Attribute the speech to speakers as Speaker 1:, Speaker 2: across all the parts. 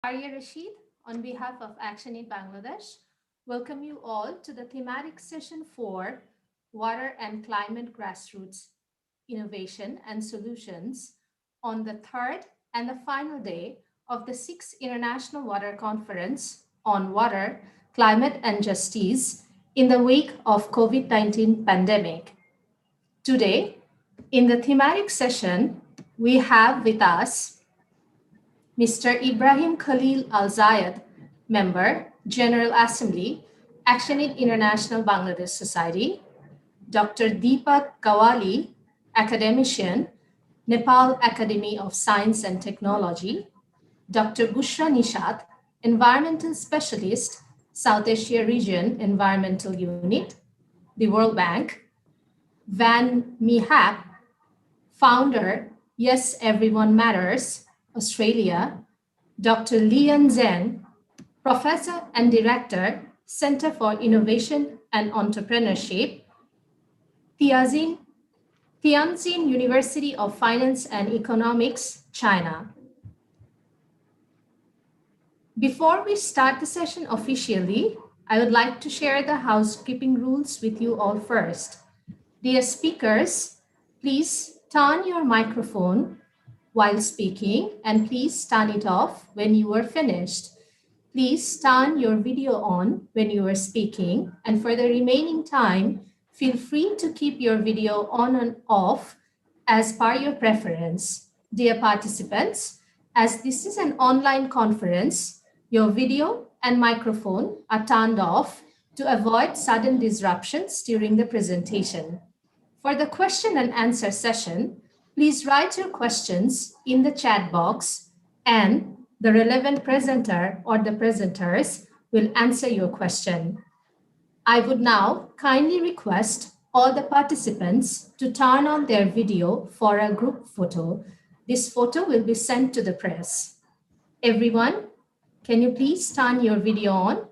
Speaker 1: Arya Rashid, on behalf of ActionAid Bangladesh, welcome you all to the thematic session for Water and Climate Grassroots Innovation and Solutions on the third and the final day of the 6th International Water Conference on Water, Climate and Justice in the wake of COVID-19 pandemic. Today, in the thematic session, we have with us Mr. Ibrahim Khalil Al-Zayed, Member, General Assembly, ActionAid International Bangladesh Society, Dr. Deepak Gawali, Academician, Nepal Academy of Science and Technology, Dr. Bushra Nishad, Environmental Specialist, South Asia Region Environmental Unit, the World Bank, Van Mihap, Founder, Yes Everyone Matters, Australia, Dr. Lian Zheng, Professor and Director, Center for Innovation and Entrepreneurship, Tianjin University of Finance and Economics, China. Before we start the session officially, I would like to share the housekeeping rules with you all first. Dear speakers, please turn your microphone while speaking and please turn it off when you are finished. Please turn your video on when you are speaking, and for the remaining time, feel free to keep your video on and off as per your preference. Dear participants, as this is an online conference, your video and microphone are turned off to avoid sudden disruptions during the presentation. For the question and answer session, please write your questions in the chat box and the relevant presenter or the presenters will answer your question. I would now kindly request all the participants to turn on their video for a group photo. This photo will be sent to the press. Everyone, can you please turn your video on?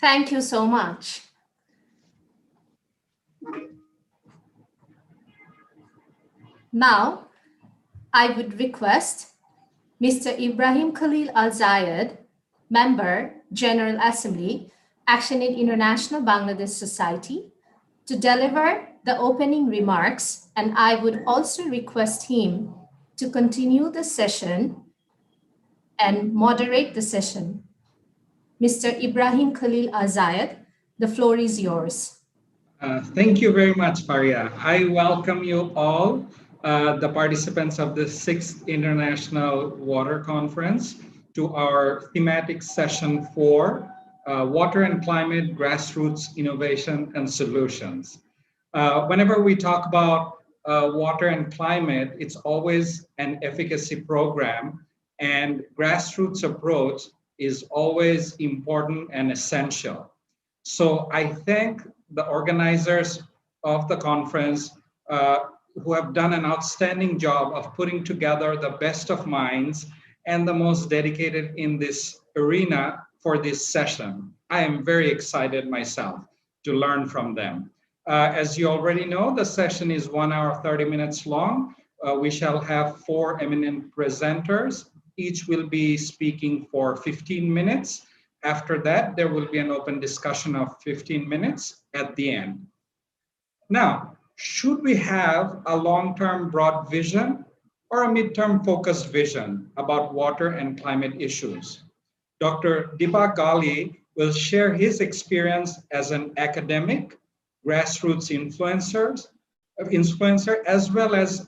Speaker 1: Thank you so much. Now, I would request Mr. Ibrahim Khalil Al-Zayed, Member, General Assembly, ActionAid International Bangladesh Society, to deliver the opening remarks, and I would also request him to continue the session and moderate the session. Mr. Ibrahim Khalil Al-Zayed, the floor is yours.
Speaker 2: Thank you very much, Faria. I welcome you all, the participants of the 6th International Water Conference, to our thematic session for Water and Climate, Grassroots, Innovation and Solutions. Whenever we talk about water and climate, it's always an efficacy program, and grassroots approach is always important and essential. So I thank the organizers of the conference who have done an outstanding job of putting together the best of minds and the most dedicated in this arena for this session. I am very excited myself to learn from them. As you already know, the session is 1 hour, 30 minutes long. We shall have 4 eminent presenters. Each will be speaking for 15 minutes. After that, there will be an open discussion of 15 minutes at the end. Now, should we have a long-term broad vision or a midterm focused vision about water and climate issues? Dr. Deepak Gali will share his experience as an academic, grassroots influencer, as well as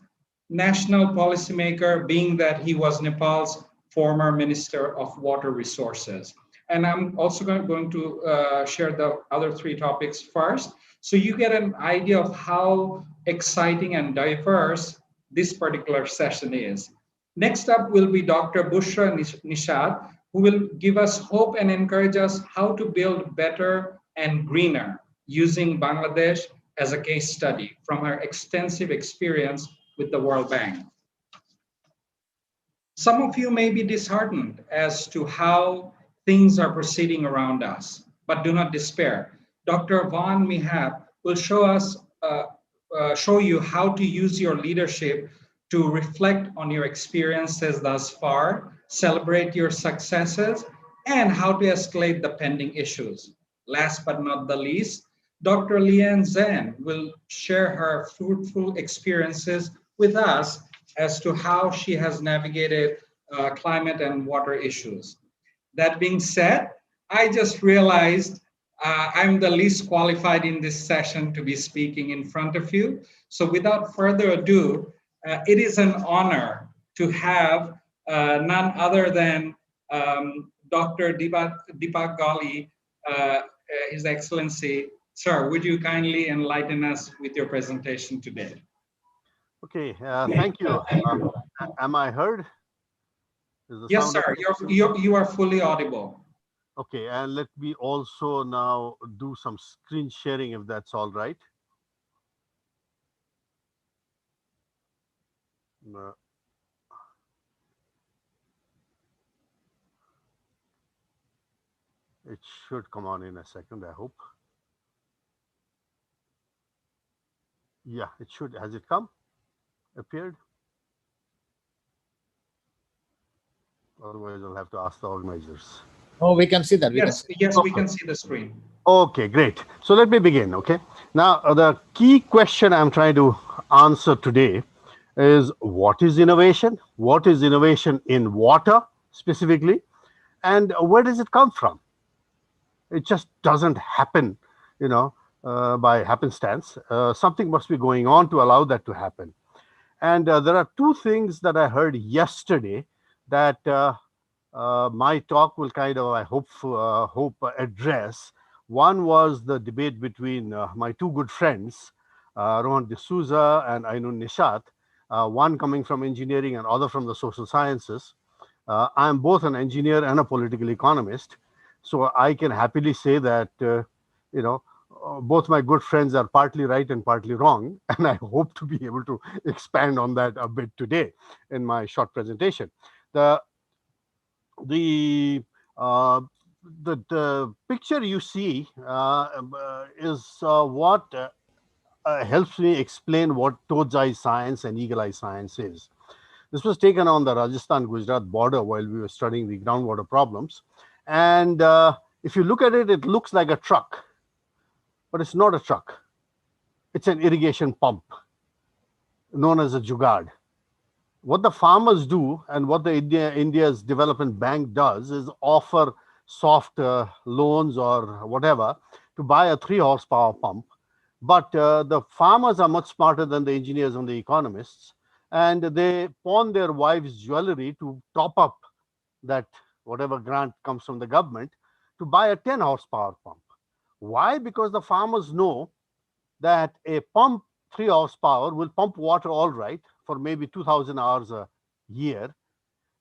Speaker 2: national policymaker, being that he was Nepal's former Minister of Water Resources. And I'm also going to share the other three topics first. So you get an idea of how exciting and diverse this particular session is. Next up will be Dr. Bushra Nishad, who will give us hope and encourage us how to build better and greener using Bangladesh as a case study from her extensive experience with the World Bank. Some of you may be disheartened as to how things are proceeding around us, but do not despair. Dr. Van Mihab will show you how to use your leadership to reflect on your experiences thus far, celebrate your successes, and how to escalate the pending issues. Last but not the least, Dr. Lian Zhen will share her fruitful experiences with us as to how she has navigated climate and water issues. That being said, I just realized I'm the least qualified in this session to be speaking in front of you. So without further ado, it is an honor to have none other than Dr. Deepak Gali, His Excellency. Sir, would you kindly enlighten us with your presentation today?
Speaker 3: Okay, thank you. Am I heard?
Speaker 2: Yes, sir. You are fully audible.
Speaker 3: Okay, and let me also now do some screen sharing if that's all right. It should come on in a second, I hope. Yeah, it should. Has it come? Appeared? Otherwise, I'll have to ask the organizers.
Speaker 4: Oh, we can see that.
Speaker 2: Yes, we can see the screen.
Speaker 3: Okay, great. So let me begin, okay? Now, the key question I'm trying to answer today is what is innovation? What is innovation in water specifically? And where does it come from? It just doesn't happen, by happenstance. Something must be going on to allow that to happen. And there are two things that I heard yesterday that my talk will kind of, I hope address. One was the debate between my two good friends, Rohan D'Souza and Ainun Nishat, one coming from engineering and other from the social sciences. I'm both an engineer and a political economist, so I can happily say that, both my good friends are partly right and partly wrong, and I hope to be able to expand on that a bit today in my short presentation. The picture you see is what helps me explain what toad's eye science and eagle eye science is. This was taken on the Rajasthan-Gujarat border while we were studying the groundwater problems. And if you look at it, it looks like a truck, but it's not a truck. It's an irrigation pump known as a jugaad. What the farmers do and what the India's Development Bank does is offer soft loans or whatever to buy a 3 horsepower pump. But the farmers are much smarter than the engineers and the economists, and they pawn their wives' jewelry to top up that whatever grant comes from the government to buy a 10 horsepower pump. Why? Because the farmers know that a pump 3 horsepower will pump water all right for maybe 2,000 hours a year,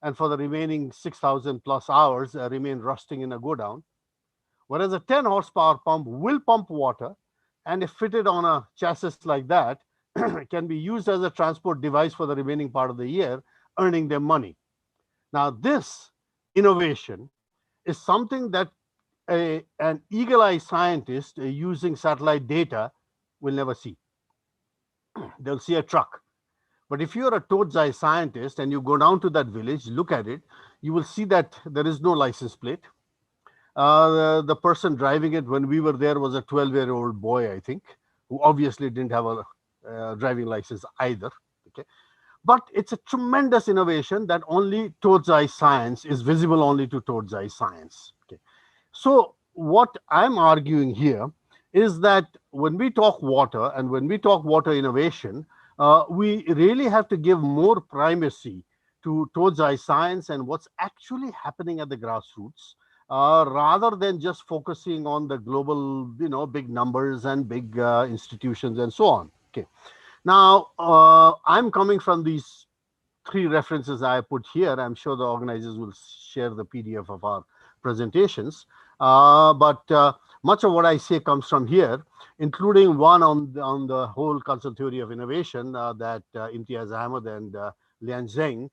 Speaker 3: and for the remaining 6,000 plus hours remain rusting in a go down. Whereas a 10 horsepower pump will pump water, and if fitted on a chassis like that, can be used as a transport device for the remaining part of the year, earning them money. Now, this innovation is something that an eagle eye scientist using satellite data will never see. They'll see a truck. But if you're a toad's eye scientist and you go down to that village, look at it, you will see that there is no license plate. The person driving it when we were there was a 12-year-old boy, I think, who obviously didn't have a driving license either. Okay, but it's a tremendous innovation that only toad's eye science is visible only to toad's eye science. Okay, so what I'm arguing here is that when we talk water and when we talk water innovation, we really have to give more primacy to towards our science and what's actually happening at the grassroots, rather than just focusing on the global, big numbers and big institutions and so on. Okay. Now, I'm coming from these three references I put here. I'm sure the organizers will share the PDF of our presentations. But much of what I say comes from here, including one on the whole cultural theory of innovation that Imtiaz Ahmed and Lian Zheng,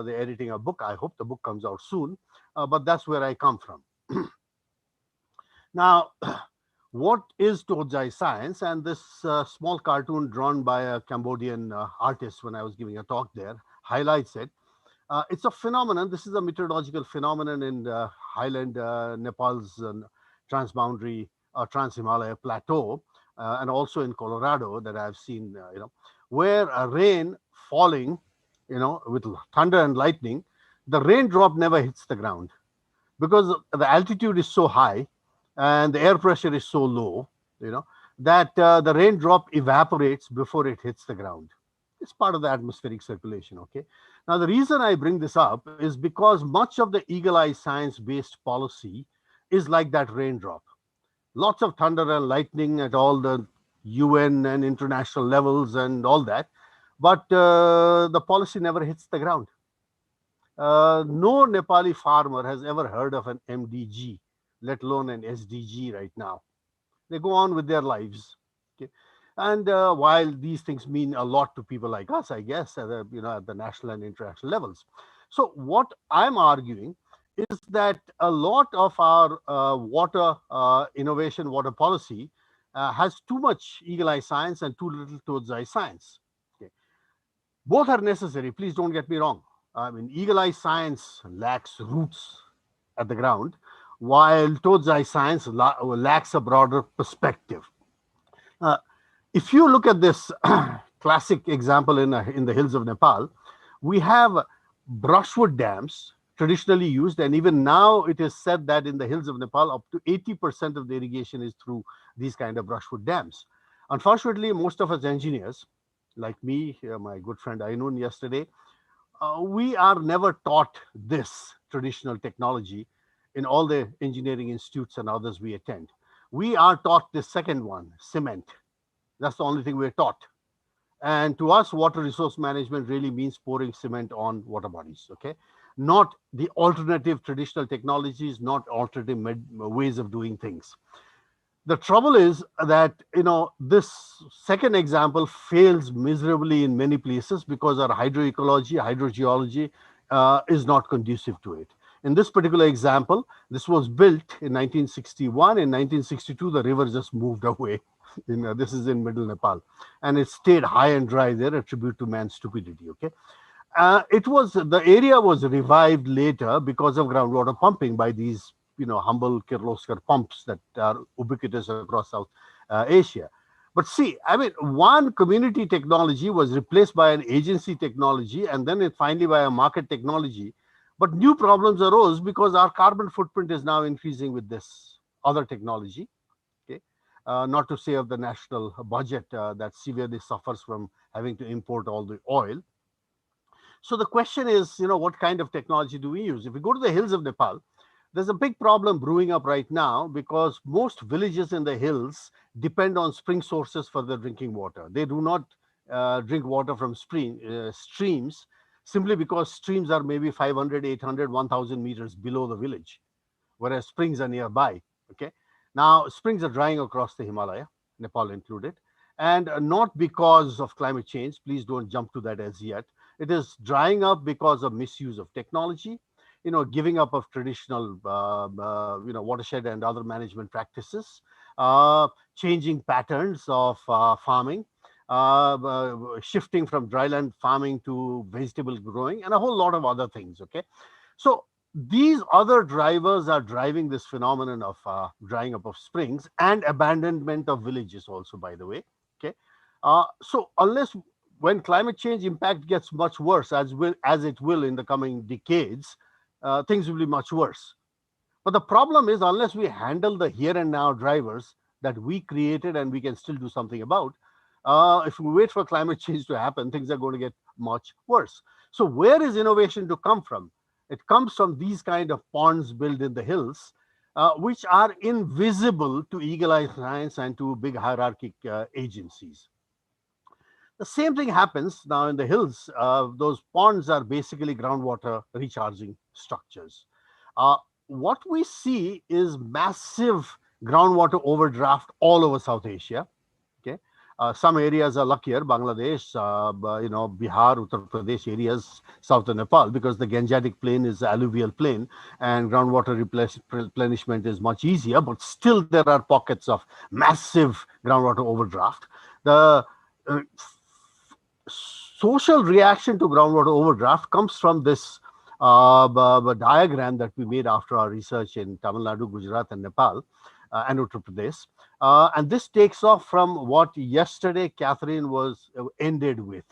Speaker 3: they're editing a book. I hope the book comes out soon. But that's where I come from. Now, what is Todzai science? And this small cartoon drawn by a Cambodian artist when I was giving a talk there highlights it. It's a phenomenon. This is a meteorological phenomenon in highland Nepal's transboundary trans-Himalaya plateau, and also in Colorado that I've seen, where a rain falling, with thunder and lightning, the raindrop never hits the ground because the altitude is so high and the air pressure is so low, you know, that the raindrop evaporates before it hits the ground. It's part of the atmospheric circulation. Okay. Now, the reason I bring this up is because much of the eagle eye science based policy is like that raindrop. Lots of thunder and lightning at all the UN and international levels and all that. But the policy never hits the ground. No Nepali farmer has ever heard of an MDG, let alone an SDG right now. They go on with their lives. Okay. And while these things mean a lot to people like us, I guess, at the national and international levels. So what I'm arguing is that a lot of our water innovation, water policy has too much eagle eye science and too little towards eye science. Okay. Both are necessary. Please don't get me wrong. I mean, eagle eye science lacks roots at the ground, while towards eye science lacks a broader perspective. Uh, if you look at this classic example in the hills of Nepal, we have brushwood dams traditionally used, and even now it is said that in the hills of Nepal, up to 80% of the irrigation is through these kind of brushwood dams. Unfortunately, most of us engineers, like me, my good friend Ainun yesterday, we are never taught this traditional technology in all the engineering institutes and others we attend. We are taught the second one, cement. That's the only thing we're taught. And to us, water resource management really means pouring cement on water bodies, okay? Not the alternative traditional technologies, not alternative ways of doing things. The trouble is that, this second example fails miserably in many places because our hydroecology, hydrogeology is not conducive to it. In this particular example, this was built in 1961. In 1962, the river just moved away. This is in middle Nepal, and it stayed high and dry there, a tribute to man's stupidity. Okay, the area was revived later because of groundwater pumping by these humble Kirloskar pumps that are ubiquitous across South Asia. But see, I mean, one community technology was replaced by an agency technology, and then it finally by a market technology. But new problems arose because our carbon footprint is now increasing with this other technology. Okay, not to say of the national budget that severely suffers from having to import all the oil. So the question is, what kind of technology do we use? If we go to the hills of Nepal, there's a big problem brewing up right now because most villages in the hills depend on spring sources for their drinking water. They do not drink water from streams simply because streams are maybe 500, 800, 1000 meters below the village, whereas springs are nearby. Okay. Now, springs are drying across the Himalaya, Nepal included, and not because of climate change. Please don't jump to that as yet. It is drying up because of misuse of technology, giving up of traditional, watershed and other management practices, changing patterns of farming, shifting from dryland farming to vegetable growing, and a whole lot of other things. Okay, so these other drivers are driving this phenomenon of drying up of springs and abandonment of villages also, by the way. Okay, so unless when climate change impact gets much worse, as it will in the coming decades, things will be much worse. But the problem is, unless we handle the here and now drivers, that we created and we can still do something about. If we wait for climate change to happen, things are going to get much worse. So where is innovation to come from? It comes from these kind of ponds built in the hills, which are invisible to eagle-eye science and to big hierarchic agencies. The same thing happens now in the hills. Those ponds are basically groundwater recharging structures. Uh, what we see is massive groundwater overdraft all over South Asia. Okay, some areas are luckier, Bangladesh, Bihar, Uttar Pradesh areas, southern Nepal, because the Gangetic plain is alluvial plain and groundwater replenishment is much easier. But still, there are pockets of massive groundwater overdraft. The uh, social reaction to groundwater overdraft comes from this diagram that we made after our research in Tamil Nadu, Gujarat, and Nepal, and Uttar Pradesh. And this takes off from what yesterday Catherine was ended with,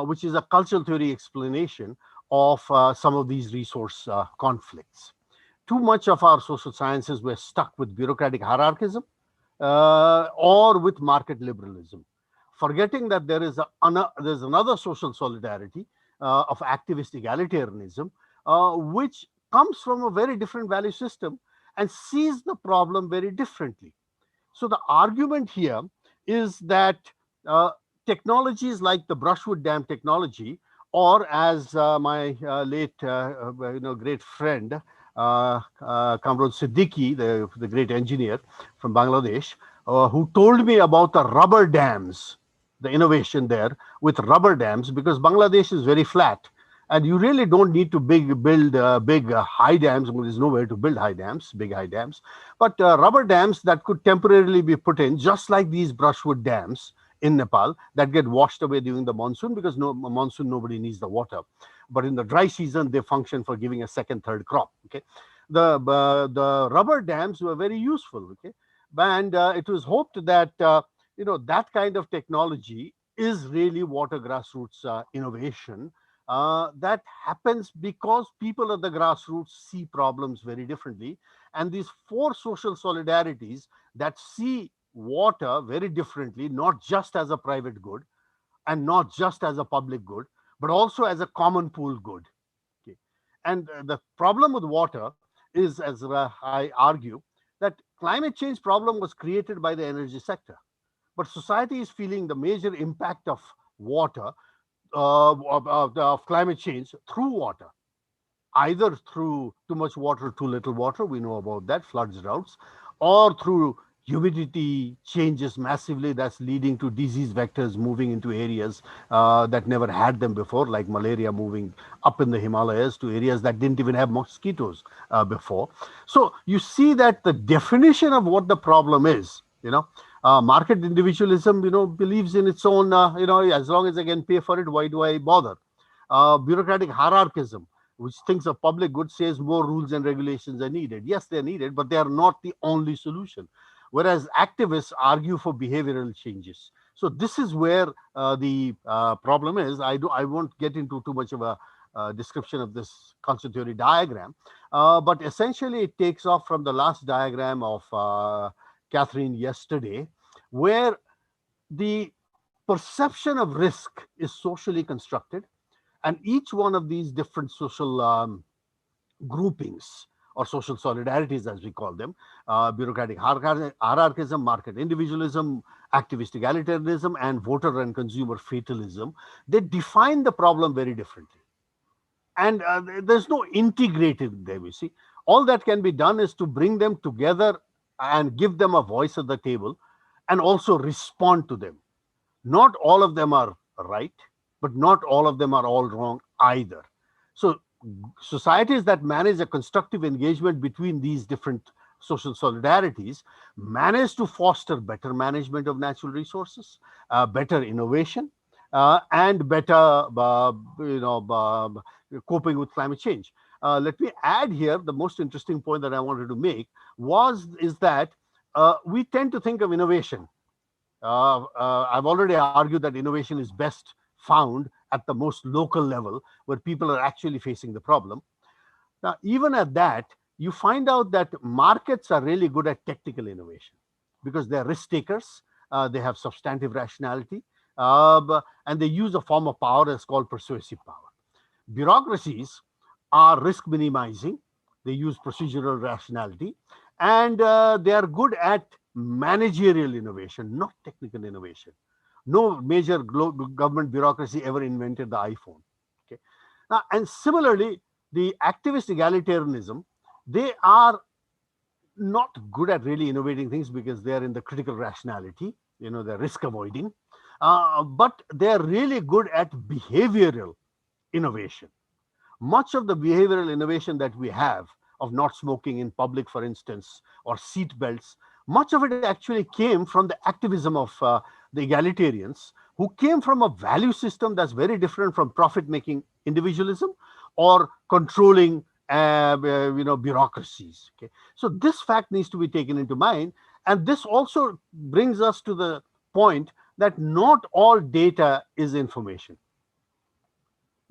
Speaker 3: which is a cultural theory explanation of some of these resource conflicts. Too much of our social sciences were stuck with bureaucratic hierarchism or with market liberalism, forgetting that there's another social solidarity of activist egalitarianism, which comes from a very different value system and sees the problem very differently. So the argument here is that uh, technologies like the brushwood dam technology, or as my late great friend Kamrod Siddiqui, the great engineer from Bangladesh, who told me about the rubber dams, the innovation there with rubber dams, because Bangladesh is very flat and you really don't need to build big high dams. Well, there's nowhere to build high dams, big high dams, but rubber dams that could temporarily be put in, just like these brushwood dams in Nepal that get washed away during the monsoon, because no monsoon nobody needs the water, but in the dry season they function for giving a second, third crop. Okay, the rubber dams were very useful. Okay, and it was hoped that that kind of technology is really water grassroots innovation that happens because people at the grassroots see problems very differently. And these four social solidarities that see water very differently, not just as a private good and not just as a public good, but also as a common pool good. Okay. And the problem with water is, as I argue, that climate change problem was created by the energy sector, but society is feeling the major impact of water, of climate change through water, either through too much water, too little water, we know about that, floods, droughts, or through humidity changes massively that's leading to disease vectors moving into areas that never had them before, like malaria moving up in the Himalayas to areas that didn't even have mosquitoes before. So you see that the definition of what the problem is, market individualism, believes in its own, as long as I can pay for it, why do I bother? Bureaucratic hierarchism, which thinks of public good, says more rules and regulations are needed. Yes, they're needed, but they are not the only solution. Whereas activists argue for behavioral changes. So this is where the problem is. I won't get into too much of a description of this concept theory diagram, but essentially it takes off from the last diagram of Catherine yesterday, where the perception of risk is socially constructed, and each one of these different social groupings or social solidarities, as we call them, bureaucratic hierarchism, market individualism, activist egalitarianism, and voter and consumer fatalism, they define the problem very differently. And there's no integrated there, you see. All that can be done is to bring them together and give them a voice at the table and also respond to them. Not all of them are right, but not all of them are all wrong either. So societies that manage a constructive engagement between these different social solidarities manage to foster better management of natural resources, better innovation, and better coping with climate change. Let me add here the most interesting point that I wanted to make was is that we tend to think of innovation. I've already argued that innovation is best found at the most local level where people are actually facing the problem. Now, even at that, you find out that markets are really good at technical innovation. because they're risk takers. They have substantive rationality, and they use a form of power that's called persuasive power. Bureaucracies are risk minimizing, they use procedural rationality, and they are good at managerial innovation, not technical innovation. No major government bureaucracy ever invented the iPhone. Okay. Now, and similarly, the activist egalitarianism, they are not good at really innovating things because they are in the critical rationality, they're risk avoiding, but they're really good at behavioral innovation. Much of the behavioral innovation that we have, of not smoking in public, for instance, or seat belts, much of it actually came from the activism of the egalitarians, who came from a value system that's very different from profit making individualism or controlling bureaucracies. Okay, so this fact needs to be taken into mind, and this also brings us to the point that not all data is information.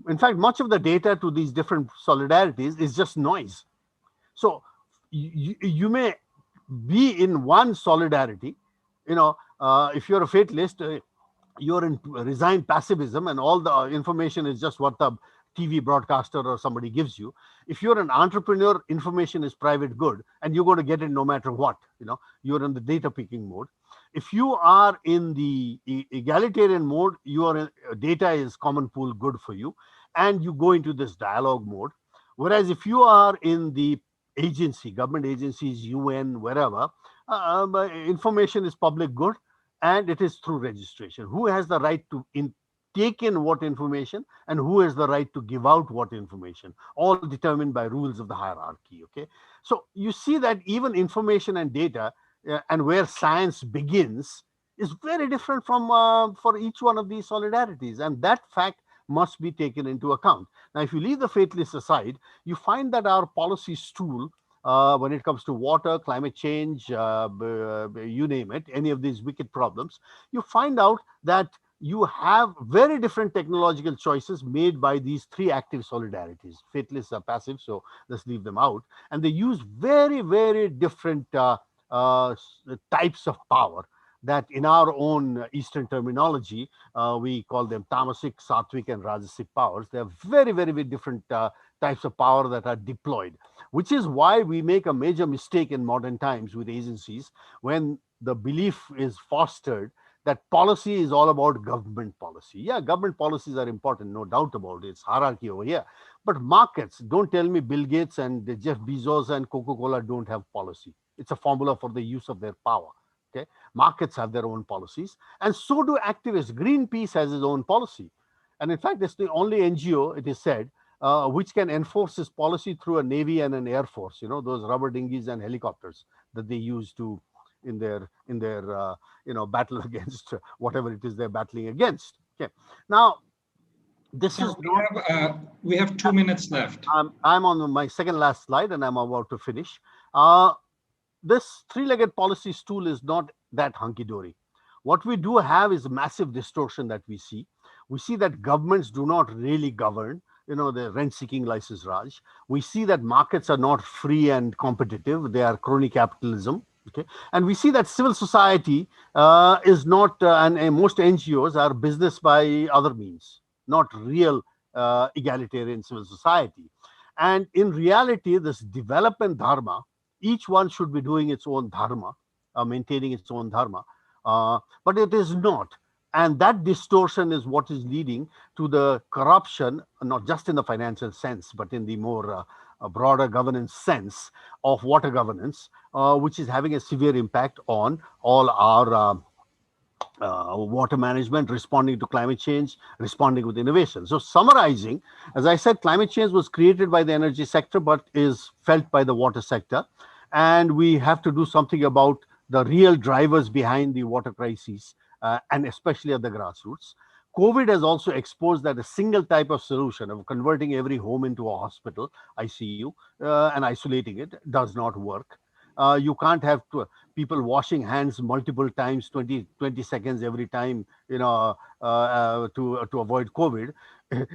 Speaker 3: In fact, much of the data to these different solidarities is just noise. So you may be in one solidarity, if you're a fatalist, you're in resigned passivism, and all the information is just what the TV broadcaster or somebody gives you. If you're an entrepreneur, information is private good, and you're going to get it no matter what. You're in the data picking mode. If you are in the egalitarian mode, data is common pool good for you, and you go into this dialogue mode. Whereas if you are in the government agencies, UN, wherever, information is public good, and it is through registration. Who has the right to take in what information, and who has the right to give out what information, all determined by rules of the hierarchy. Okay, so you see that even information and data, and where science begins, is very different from for each one of these solidarities, and that fact must be taken into account. Now, if you leave the fatalists aside, you find that our policy stool, when it comes to water, climate change, you name it, any of these wicked problems, you find out that you have very different technological choices made by these three active solidarities. Fatalists are passive, so let's leave them out. And they use very, very different types of power that, in our own Eastern terminology, we call them tamasic, sattvic, and rajasic powers. They are very, very, very different types of power that are deployed, which is why we make a major mistake in modern times with agencies when the belief is fostered that policy is all about government policy. Yeah, government policies are important, no doubt about it. It's hierarchy over here. But markets, don't tell me Bill Gates and Jeff Bezos and Coca-Cola don't have policy. It's a formula for the use of their power. Okay, markets have their own policies, and so do activists. Greenpeace has its own policy, and in fact, it's the only NGO, it is said, which can enforce its policy through a navy and an air force. Those rubber dinghies and helicopters that they use to in their battle against whatever it is they're battling against. Okay, now this
Speaker 2: Sir,
Speaker 3: is not.
Speaker 2: We have 2 minutes left.
Speaker 3: I'm on my second last slide, and I'm about to finish. This three-legged policy stool is not that hunky-dory. What we do have is massive distortion that we see. We see that governments do not really govern, the rent-seeking license Raj. We see that markets are not free and competitive. They are crony capitalism. Okay, and we see that civil society is not, and most NGOs are business by other means, not real egalitarian civil society. And in reality, this development dharma, each one should be doing its own dharma, maintaining its own dharma, but it is not. And that distortion is what is leading to the corruption, not just in the financial sense, but in the more broader governance sense of water governance, which is having a severe impact on all our water management, responding to climate change, responding with innovation. So summarizing, as I said, climate change was created by the energy sector, but is felt by the water sector. And we have to do something about the real drivers behind the water crises, and especially at the grassroots. COVID has also exposed that a single type of solution of converting every home into a hospital, ICU, and isolating it does not work. You can't have people washing hands multiple times, 20 seconds every time, to avoid COVID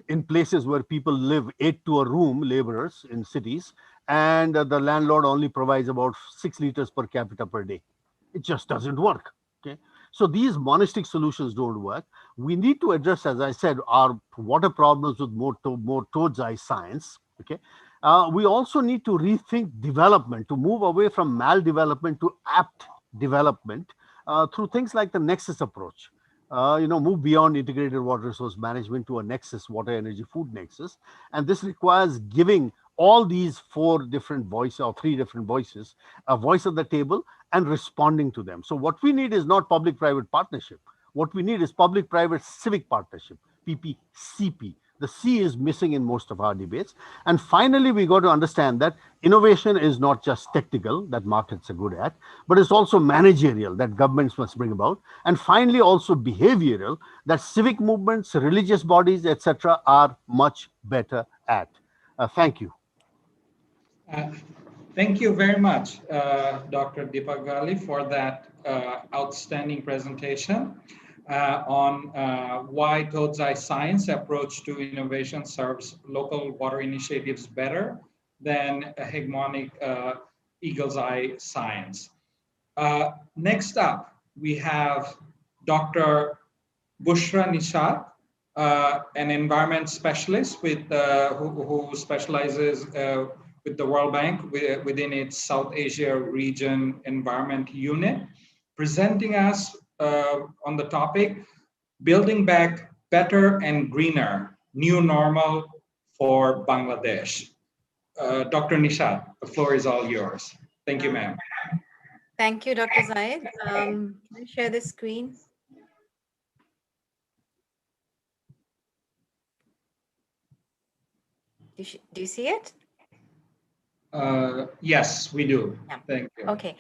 Speaker 3: in places where people live 8 to a room, laborers in cities, and the landlord only provides about 6 liters per capita per day. It just doesn't work. Okay. So these monistic solutions don't work. We need to address, as I said, our water problems with more towards eye science. Okay. We also need to rethink development to move away from maldevelopment to apt development through things like the nexus approach. Move beyond integrated water resource management to a nexus, water, energy, food nexus, and this requires giving all these four different voices or three different voices a voice at the table and responding to them. So what we need is not public-private partnership. What we need is public-private civic partnership, PPCP. The C is missing in most of our debates. And finally, we got to understand that innovation is not just technical, that markets are good at, but it's also managerial, that governments must bring about. And finally, also behavioral, that civic movements, religious bodies, etc., are much better at. Thank you.
Speaker 2: Uh, Thank you very much, Dr. Deepak, for that outstanding presentation on why Todzai science approach to innovation serves local water initiatives better than a hegemonic eagle's eye science. Next up, we have Dr. Bushra Nishad, an environment specialist who specializes with the World Bank within its South Asia region environment unit, presenting us on the topic, Building Back Better and Greener, New Normal for Bangladesh. Dr. Nishad, the floor is all yours. Thank you, ma'am.
Speaker 4: Thank you, Dr. Zayed. Can I share this screen? Do you see it?
Speaker 2: Yes, we do.
Speaker 4: Yeah.
Speaker 2: Thank you.
Speaker 4: Okay.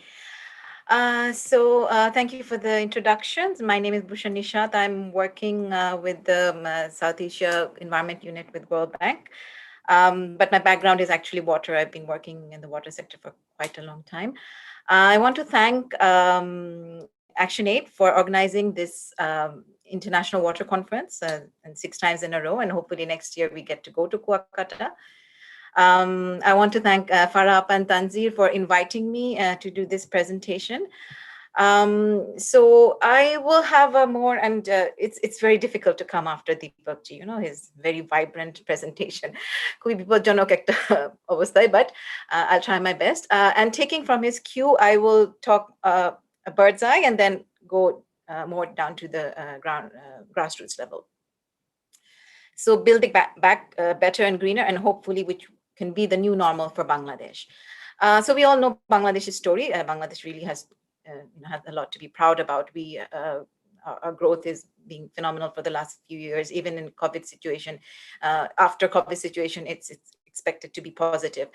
Speaker 4: Thank you for the introductions. My name is Bushra Nishad. I'm working with the South Asia Environment Unit with World Bank. But my background is actually water. I've been working in the water sector for quite a long time. I want to thank ActionAid for organizing this International Water Conference and 6 times in a row. And hopefully next year we get to go to Kuakata. I want to thank Farah and Tanzir for inviting me to do this presentation. So I will have a more, and it's very difficult to come after Deepak ji, his very vibrant presentation. But I'll try my best. And taking from his cue, I will talk a bird's eye and then go more down to the grassroots level. So building back better and greener, and hopefully which can be the new normal for Bangladesh. So we all know Bangladesh's story. Bangladesh really has a lot to be proud about. Our growth is being phenomenal for the last few years, even in COVID situation. After COVID situation, it's expected to be positive.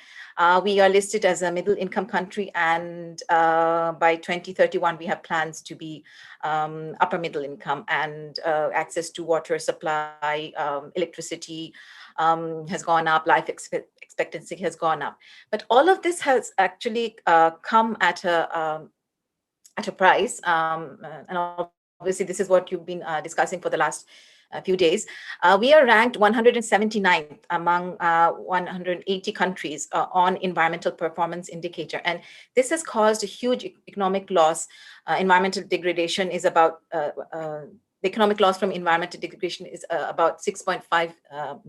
Speaker 4: We are listed as a middle income country, and by 2031, we have plans to be upper middle income, and access to water supply, electricity has gone up, life expectancy has gone up. But all of this has actually come at a price, and obviously this is what you've been discussing for the last few days. We are ranked 179th among 180 countries on environmental performance indicator, and this has caused a huge economic loss. Environmental degradation is about the economic loss from environmental degradation is about 6.5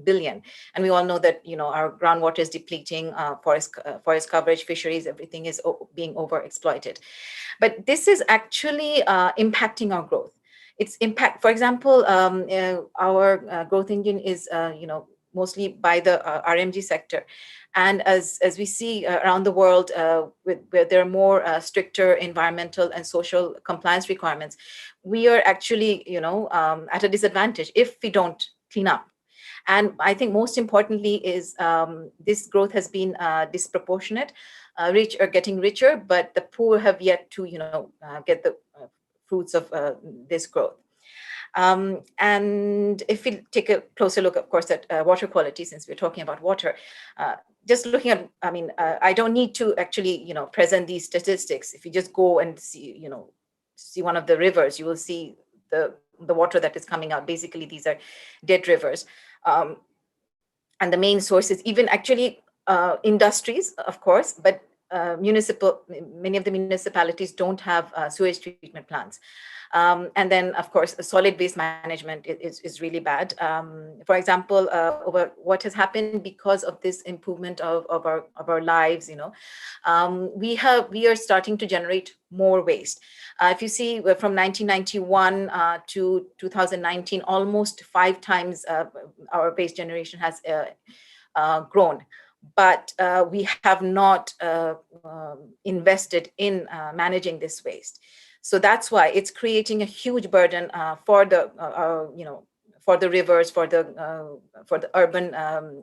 Speaker 4: billion. And we all know that, our groundwater is depleting, forest coverage, fisheries, everything is being overexploited. But this is actually impacting our growth. Its impact, for example, our growth engine is, mostly by the RMG sector. And as we see around the world, where there are more stricter environmental and social compliance requirements, we are actually, at a disadvantage if we don't clean up. And I think most importantly is this growth has been disproportionate. Rich are getting richer, but the poor have yet to, get the fruits of this growth. And if we take a closer look, of course, at water quality, since we're talking about water, just looking at, I don't need to actually, present these statistics. If you just go and see, see one of the rivers, you will see the water that is coming out. Basically, these are dead rivers. And the main sources, even actually industries, of course, but many of the municipalities don't have sewage treatment plants. And then, of course, solid waste management is really bad. For example, what has happened because of this improvement of our lives, we are starting to generate more waste. If you see, from 1991 to 2019, almost 5 times our waste generation has grown. But we have not invested in managing this waste. So that's why it's creating a huge burden for the rivers, for the urban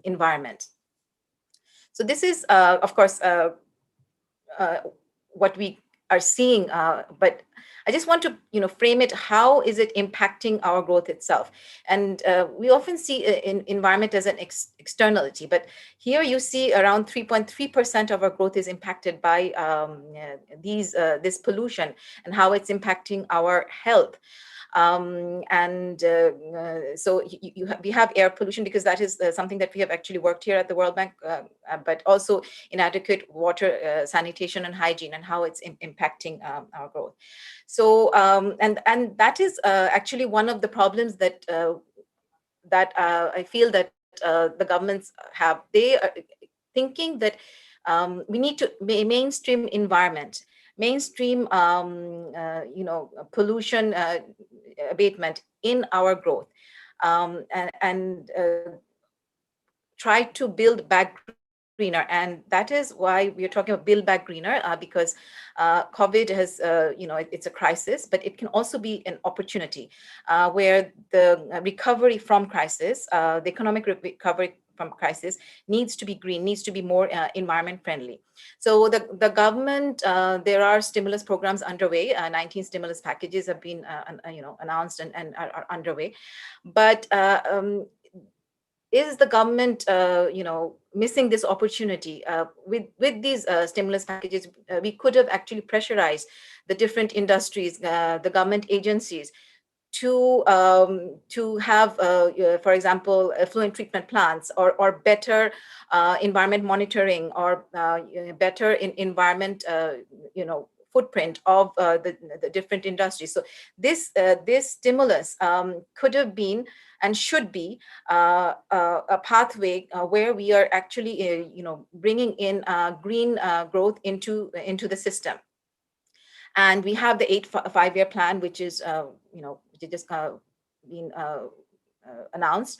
Speaker 4: environment. So this is, of course, what we are seeing, but I just want to frame it. How is it impacting our growth itself? And we often see environment as an externality, but here you see around 3.3% of our growth is impacted by this pollution and how it's impacting our health. So we have air pollution, because that is something that we have actually worked here at the World Bank, but also inadequate water sanitation and hygiene, and how it's impacting our growth. So and that is actually one of the problems that I feel that the governments have. They are thinking that we need to mainstream environment, mainstream pollution abatement in our growth, and try to build back greener. And that is why we are talking about build back greener, because COVID has, it's a crisis, but it can also be an opportunity, where the recovery from crisis, the economic recovery from crisis, needs to be green, needs to be more environment friendly. So the government, there are stimulus programs underway. 19 stimulus packages have been announced and are underway. But is the government missing this opportunity? With these stimulus packages, we could have actually pressurized the different industries, the government agencies, to have, for example, effluent treatment plants, or better environment monitoring, or better environment footprint of the different industries. So this stimulus could have been and should be a pathway where we are actually bringing in green growth into the system. And we have the 5-year plan, which is just been announced.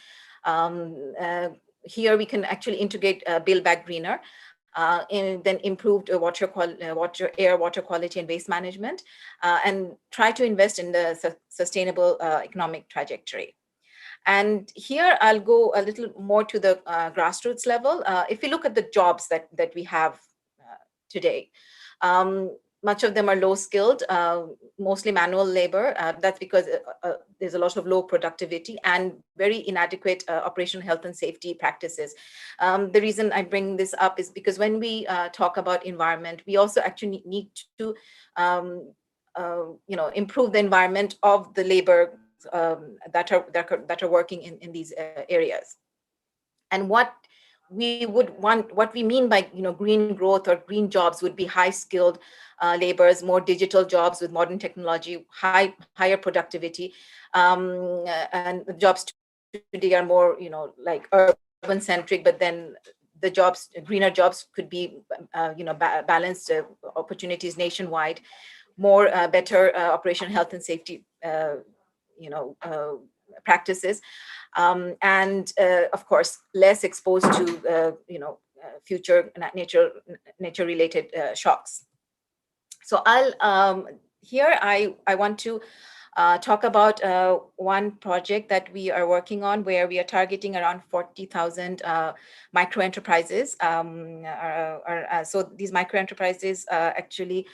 Speaker 4: Here we can actually integrate Build Back Greener, and then improved water, air, water quality, and waste management, and try to invest in the sustainable economic trajectory. And here I'll go a little more to the grassroots level. If you look at the jobs that we have today, much of them are low skilled, mostly manual labor. That's because there's a lot of low productivity and very inadequate operational health and safety practices. The reason I bring this up is because when we talk about environment, we also actually need to improve the environment of the labor that are working in these areas. And what we mean by green growth or green jobs would be high skilled laborers, more digital jobs with modern technology, higher productivity, and the jobs today are more like urban centric, but then the jobs, greener jobs, could be balanced opportunities nationwide, more better operational health and safety practices, and of course less exposed to future nature related shocks. So I'll here I want to talk about one project that we are working on, where we are targeting around 40,000 micro enterprises. So these micro enterprises actually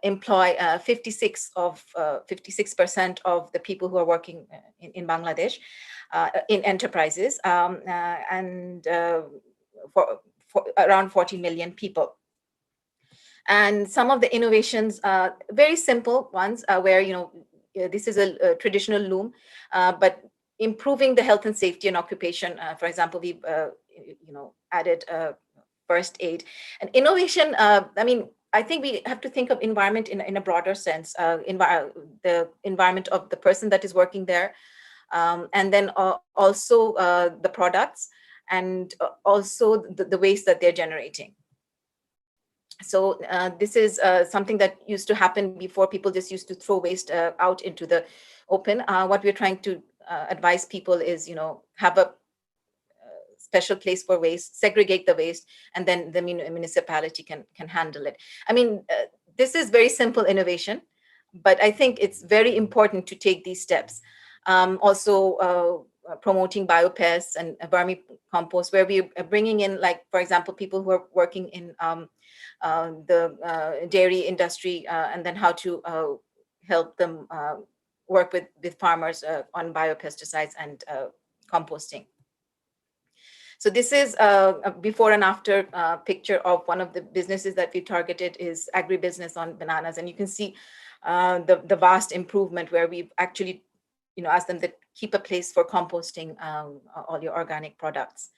Speaker 4: employ 56% of the people who are working in Bangladesh in enterprises, and for around 40 million people. And some of the innovations, very simple ones, where this is a traditional loom, but improving the health and safety and occupation. For example, we've added first aid. And innovation, I mean, I think we have to think of environment in a broader sense, the environment of the person that is working there, and then also the products, and also the waste that they're generating. So this is something that used to happen before. People just used to throw waste out into the open. What we're trying to advise people is, have a special place for waste, segregate the waste, and then the municipality can handle it. I mean, this is very simple innovation, but I think it's very important to take these steps. Also, promoting biopests and vermicompost, where we are bringing in, like, for example, people who are working in the dairy industry, and then how to help them work with farmers on biopesticides and composting. So this is a before and after picture of one of the businesses that we targeted, is agribusiness on bananas. And you can see the vast improvement, where we've actually asked them to keep a place for composting all your organic products.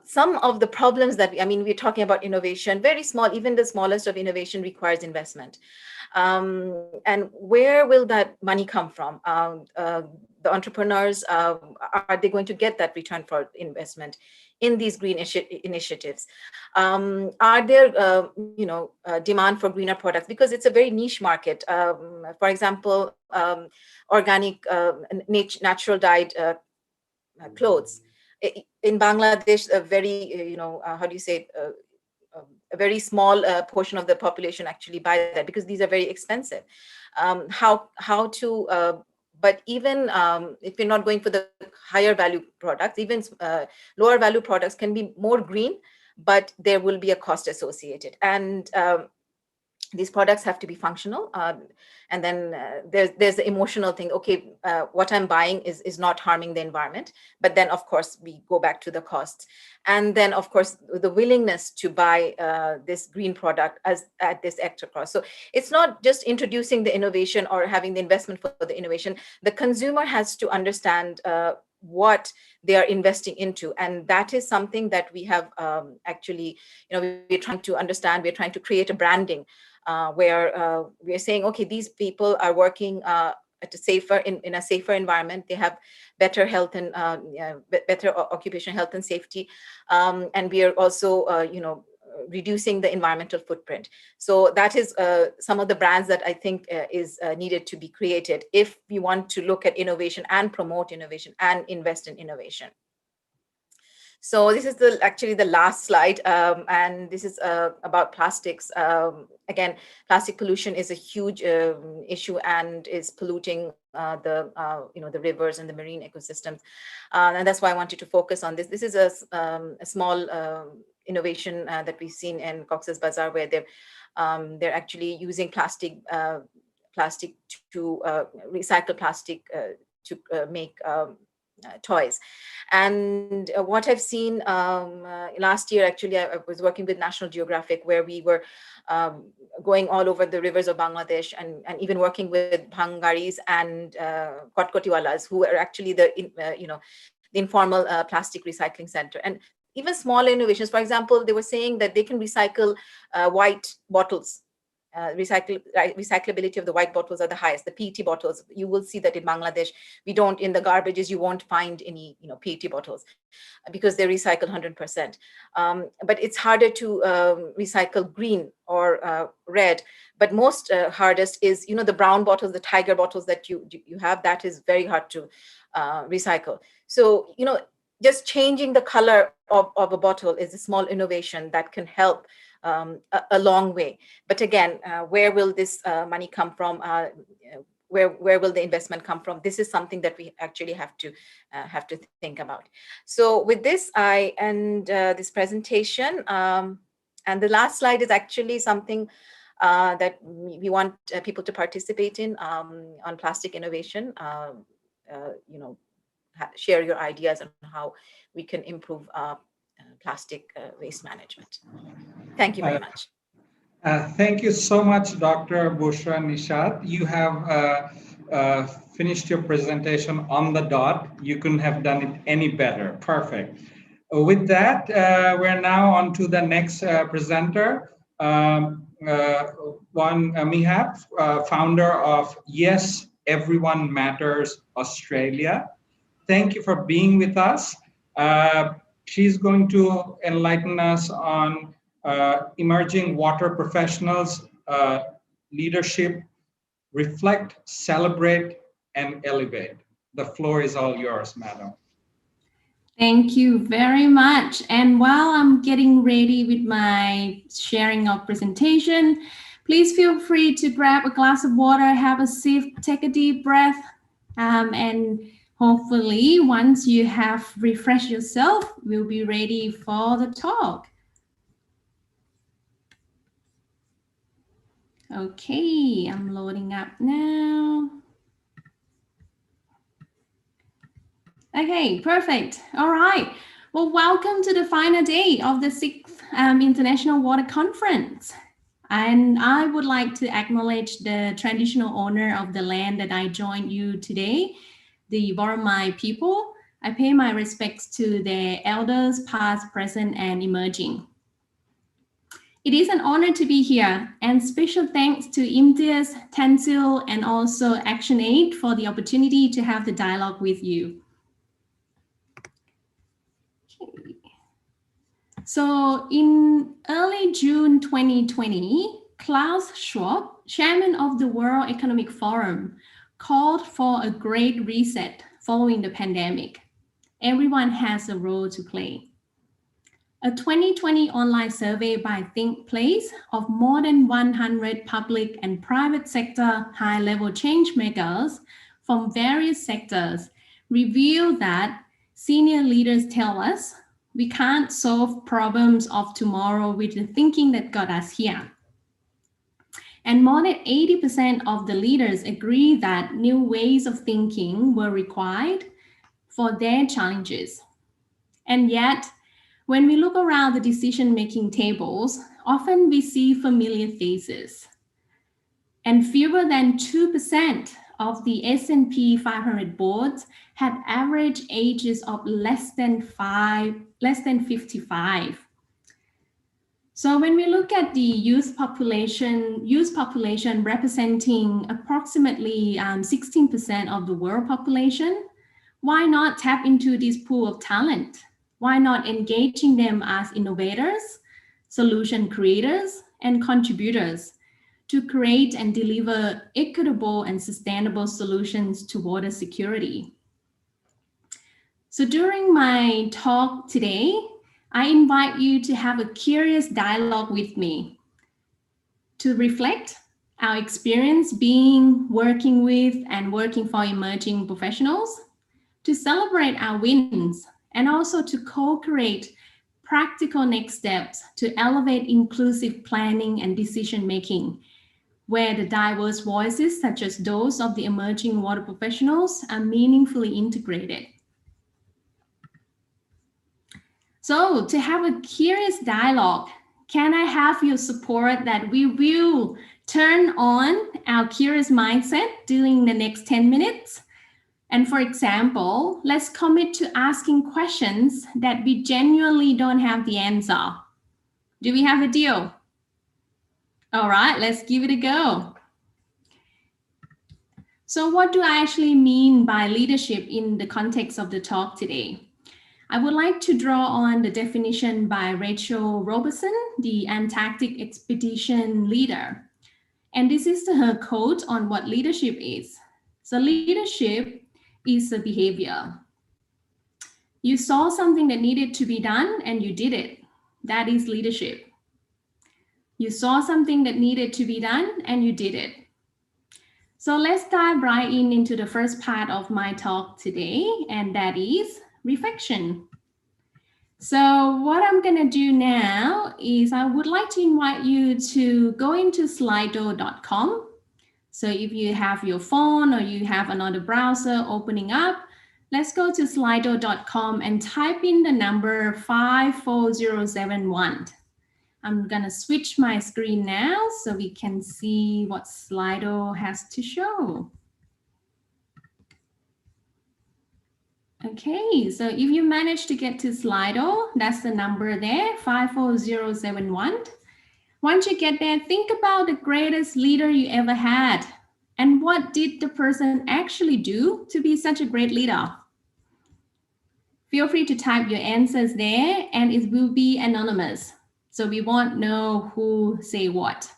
Speaker 4: Some of the problems that we're talking about innovation, very small, even the smallest of innovation requires investment. And where will that money come from? The entrepreneurs, are they going to get that return for investment in these green initiatives? Are there, demand for greener products? Because it's a very niche market. For example, organic, natural dyed clothes. In Bangladesh, a very, how do you say, a very small portion of the population actually buy that, because these are very expensive. How to, but even if you're not going for the higher value products, even lower value products can be more green, but there will be a cost associated. And these products have to be functional. And then there's the emotional thing. Okay, what I'm buying is not harming the environment. But then, of course, we go back to the costs. And then, of course, the willingness to buy this green product at this extra cost. So it's not just introducing the innovation or having the investment for the innovation. The consumer has to understand what they are investing into. And that is something that we have actually, we're trying to understand. We're trying to create a branding where we're saying, okay, these people are working at a safer, in a safer environment. They have better health and better occupational health and safety. And we are also, reducing the environmental footprint. So that is some of the brands that I think is needed to be created if we want to look at innovation and promote innovation and invest in innovation. So this is actually the last slide, and this is about plastics. Again, plastic pollution is a huge issue and is polluting the rivers and the marine ecosystems, and that's why I wanted to focus on this. This is a small innovation that we've seen in Cox's Bazar, where they're actually using plastic to recycle plastic to make toys. And what I've seen last year, actually, I was working with National Geographic, where we were going all over the rivers of Bangladesh, and even working with Bhangaris and Kotkotiwalas, who are actually the informal plastic recycling center. And even small innovations, for example, they were saying that they can recycle white bottles. Recyclability of the white bottles are the highest. The PET bottles, you will see that in Bangladesh, we don't, in the garbages, you won't find any PET bottles, because they recycle 100%. But it's harder to recycle green or red. But most hardest is, the brown bottles, the tiger bottles that you have, that is very hard to recycle. So, just changing the color of a bottle is a small innovation that can help a long way. But again, where will this money come from? Where will the investment come from? This is something that we actually have to think about. So with this, I end this presentation. And the last slide is actually something that we want people to participate in on plastic innovation. Share your ideas on how we can improve plastic waste management. Thank you very much.
Speaker 2: Thank you so much, Dr. Bushra Nishad. You have finished your presentation on the dot. You couldn't have done it any better. Perfect. With that, we're now on to the next presenter, Mihab, founder of Yes, Everyone Matters Australia. Thank you for being with us. She's going to enlighten us on emerging water professionals, leadership, reflect, celebrate, and elevate. The floor is all yours, madam.
Speaker 5: Thank you very much. And while I'm getting ready with my sharing of presentation, please feel free to grab a glass of water, have a sip, take a deep breath, and hopefully once you have refreshed yourself, we'll be ready for the talk. Okay, I'm loading up now. Okay, perfect. All right. Well, welcome to the final day of the 6th International Water Conference. And I would like to acknowledge the traditional owner of the land that I joined you today, the Boromai people. I pay my respects to their elders, past, present, and emerging. It is an honor to be here, and special thanks to Imtiaz, Tansil, and also ActionAid for the opportunity to have the dialogue with you. Okay. So in early June 2020, Klaus Schwab, chairman of the World Economic Forum, called for a great reset following the pandemic. Everyone has a role to play. A 2020 online survey by ThinkPlace of more than 100 public and private sector high-level change makers from various sectors revealed that senior leaders tell us we can't solve problems of tomorrow with the thinking that got us here. And more than 80% of the leaders agree that new ways of thinking were required for their challenges. And yet, when we look around the decision-making tables, often we see familiar faces. And fewer than 2% of the S&P 500 boards had average ages of less than 55. So when we look at the youth population representing approximately 16% of the world population, why not tap into this pool of talent? Why not engaging them as innovators, solution creators, and contributors to create and deliver equitable and sustainable solutions to water security? So during my talk today, I invite you to have a curious dialogue with me, to reflect our experience being, working with, and working for emerging professionals, to celebrate our wins, and also to co-create practical next steps to elevate inclusive planning and decision-making, where the diverse voices, such as those of the emerging water professionals, are meaningfully integrated. So to have a curious dialogue, can I have your support that we will turn on our curious mindset during the next 10 minutes? And for example, let's commit to asking questions that we genuinely don't have the answer. Do we have a deal? All right, let's give it a go. So what do I actually mean by leadership in the context of the talk today? I would like to draw on the definition by Rachel Robertson, the Antarctic expedition leader. And this is her quote on what leadership is. So leadership is a behavior. You saw something that needed to be done and you did it. That is leadership. You saw something that needed to be done and you did it. So let's dive right into the first part of my talk today, and that is reflection. So what I'm gonna do now is I would like to invite you to go into slido.com. So if you have your phone or you have another browser opening up, let's go to slido.com and type in the number 54071. I'm gonna switch my screen now so we can see what Slido has to show. Okay, so if you manage to get to Slido, that's the number there, 54071. Once you get there, think about the greatest leader you ever had. And what did the person actually do to be such a great leader? Feel free to type your answers there, and it will be anonymous. So we won't know who say what.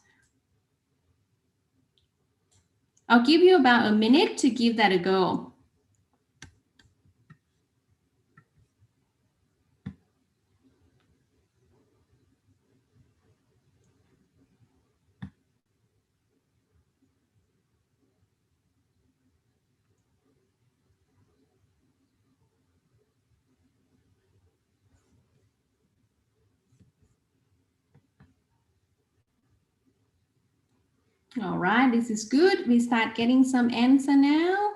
Speaker 5: I'll give you about a minute to give that a go. All right, this is good. We start getting some answer now.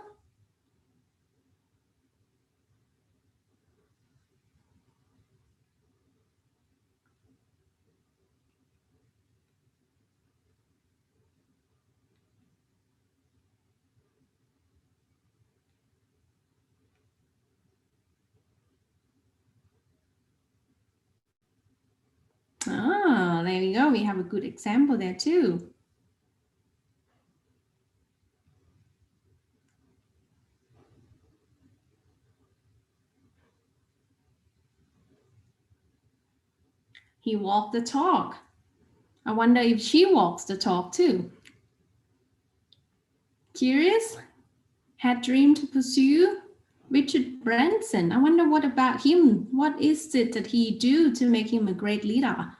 Speaker 5: Ah, there we go. We have a good example there too. He walked the talk. I wonder if she walks the talk too. Curious? Had dream to pursue? Richard Branson. I wonder what about him? What is it that he do to make him a great leader?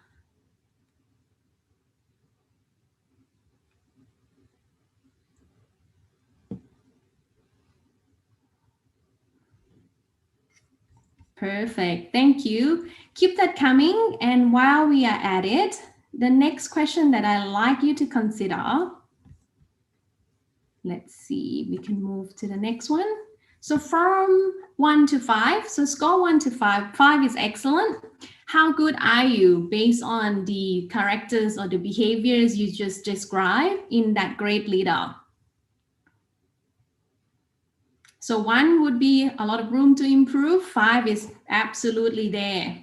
Speaker 5: Perfect. Thank you. Keep that coming. And while we are at it, the next question that I'd like you to consider, let's see, we can move to the next one. So from 1 to 5, so score 1 to 5. 5 is excellent. How good are you based on the characters or the behaviors you just described in that great leader? So 1 would be a lot of room to improve. 5 is absolutely there.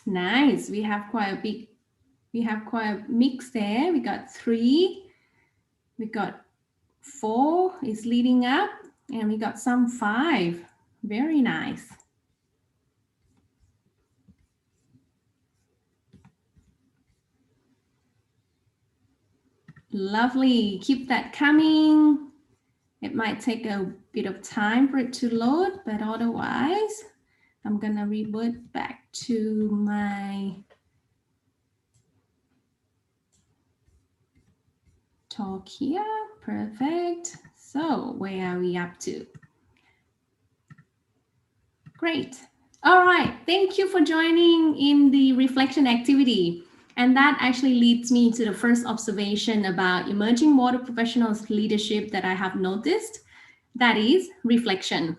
Speaker 5: Nice. We have quite a mix there. We got 3, we got 4 is leading up, and we got some 5. Very nice. Lovely. Keep that coming. It might take a bit of time for it to load, but otherwise, I'm going to revert back to my talk here. Perfect. So where are we up to? Great. All right. Thank you for joining in the reflection activity. And that actually leads me to the first observation about emerging water professionals' leadership that I have noticed. That is reflection.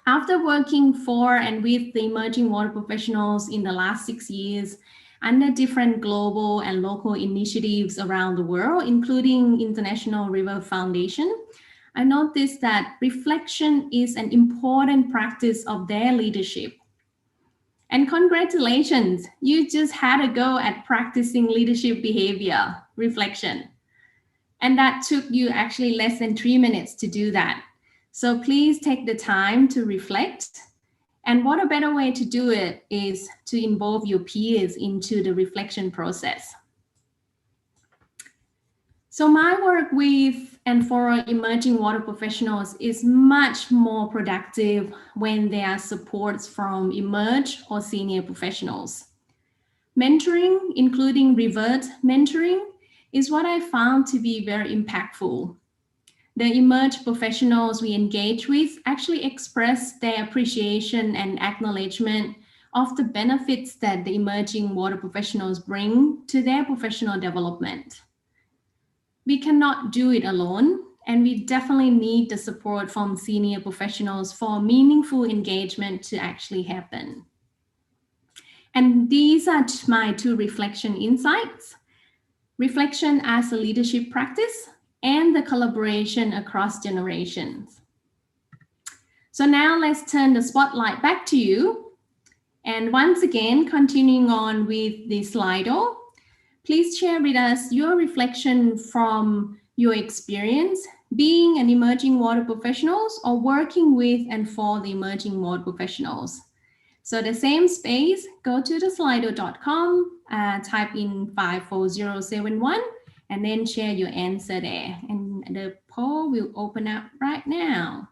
Speaker 5: After working for and with the emerging water professionals in the last 6 years, under different global and local initiatives around the world, including International River Foundation, I noticed that reflection is an important practice of their leadership. And congratulations, you just had a go at practicing leadership behavior, reflection. And that took you actually less than 3 minutes to do that. So please take the time to reflect. And what a better way to do it is to involve your peers into the reflection process. So my work with and for emerging water professionals is much more productive when there are supports from emerge or senior professionals. Mentoring, including revert mentoring, is what I found to be very impactful. The emerge professionals we engage with actually express their appreciation and acknowledgement of the benefits that the emerging water professionals bring to their professional development. We cannot do it alone, and we definitely need the support from senior professionals for meaningful engagement to actually happen. And these are my two reflection insights: reflection as a leadership practice and the collaboration across generations. So now let's turn the spotlight back to you. And once again, continuing on with the Slido, please share with us your reflection from your experience being an emerging water professionals or working with and for the emerging water professionals. So the same space, go to the slido.com, type in 54071, and then share your answer there. And the poll will open up right now.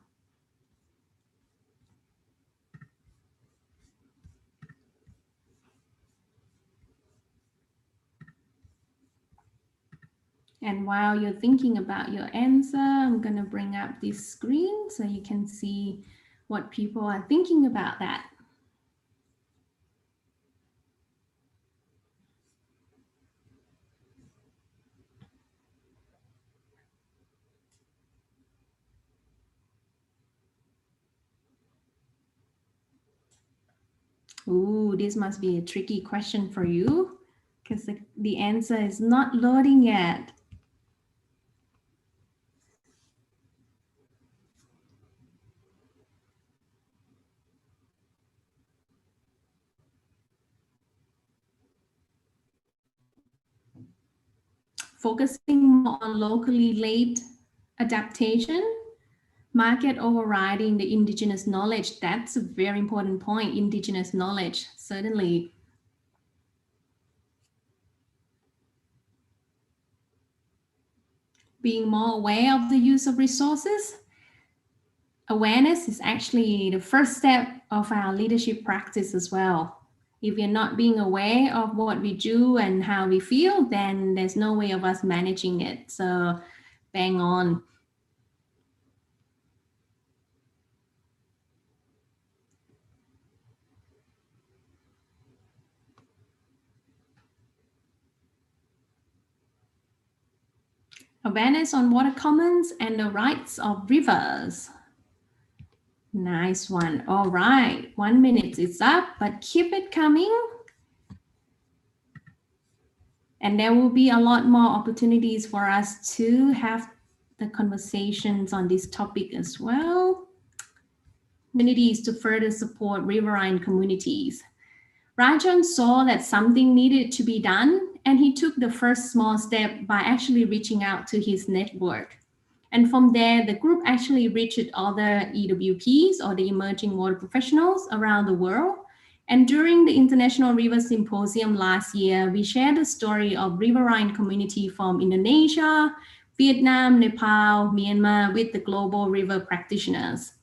Speaker 5: And while you're thinking about your answer, I'm going to bring up this screen so you can see what people are thinking about that. Ooh, this must be a tricky question for you because the answer is not loading yet. Focusing more on locally led adaptation, market overriding the indigenous knowledge. That's a very important point, indigenous knowledge, certainly. Being more aware of the use of resources. Awareness is actually the first step of our leadership practice as well. If you're not being aware of what we do and how we feel, then there's no way of us managing it. So bang on. Awareness on water commons and the rights of rivers. Nice one. All right, 1 minute is up, but keep it coming. And there will be a lot more opportunities for us to have the conversations on this topic as well. Communities to further support riverine communities. Rajan saw that something needed to be done, and he took the first small step by actually reaching out to his network. And from there, the group actually reached other EWPs or the emerging water professionals around the world. And during the International River Symposium last year, we shared the story of riverine community from Indonesia, Vietnam, Nepal, Myanmar with the global river practitioners.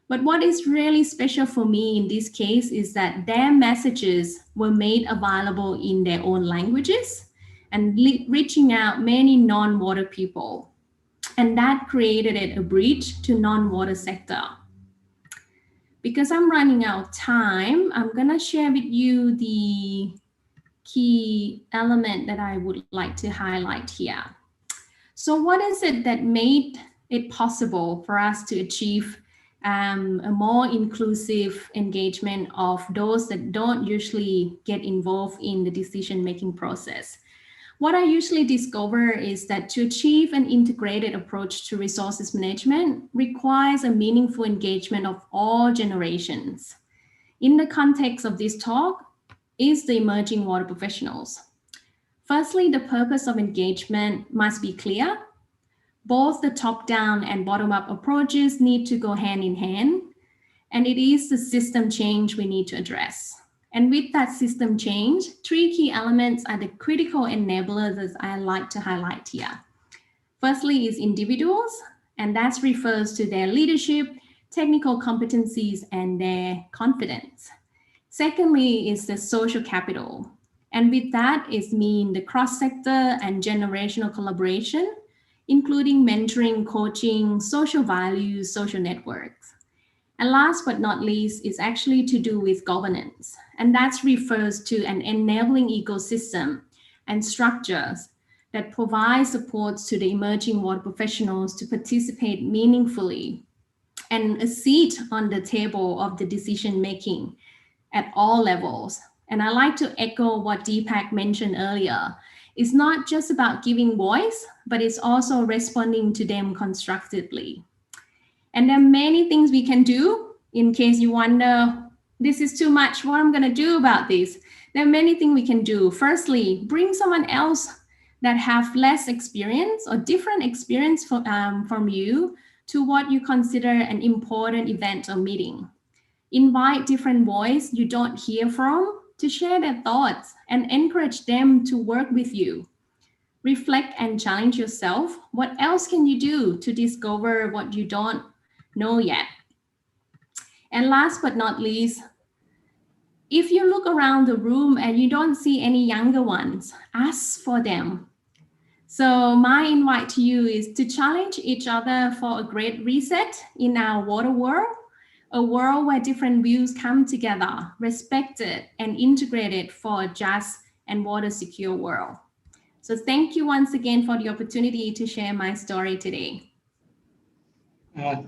Speaker 5: But what is really special for me in this case is that their messages were made available in their own languages and reaching out many non-water people. And that created a bridge to non-water sector. Because I'm running out of time, I'm gonna share with you the key element that I would like to highlight here. So what is it that made it possible for us to achieve a more inclusive engagement of those that don't usually get involved in the decision-making process? What I usually discover is that to achieve an integrated approach to resources management requires a meaningful engagement of all generations. In the context of this talk is the emerging water professionals. Firstly, the purpose of engagement must be clear. Both the top-down and bottom-up approaches need to go hand in hand, and it is the system change we need to address. And with that system change, three key elements are the critical enablers that I like to highlight here. Firstly is individuals, and that refers to their leadership, technical competencies, and their confidence. Secondly is the social capital. And with that is mean the cross-sector and generational collaboration, including mentoring, coaching, social values, social networks. And last but not least is actually to do with governance. And that refers to an enabling ecosystem and structures that provide supports to the emerging water professionals to participate meaningfully and a seat on the table of the decision-making at all levels. And I like to echo what Deepak mentioned earlier. It's not just about giving voice, but it's also responding to them constructively. And there are many things we can do. In case you wonder, this is too much, what I'm going to do about this? There are many things we can do. Firstly, bring someone else that have less experience or different experience from you to what you consider an important event or meeting. Invite different voices you don't hear from to share their thoughts and encourage them to work with you. Reflect and challenge yourself. What else can you do to discover what you don't know yet? And last but not least, if you look around the room and you don't see any younger ones, ask for them. So my invite to you is to challenge each other for a great reset in our water world, a world where different views come together, respected and integrated for a just and water secure world. So thank you once again for the opportunity to share my story today.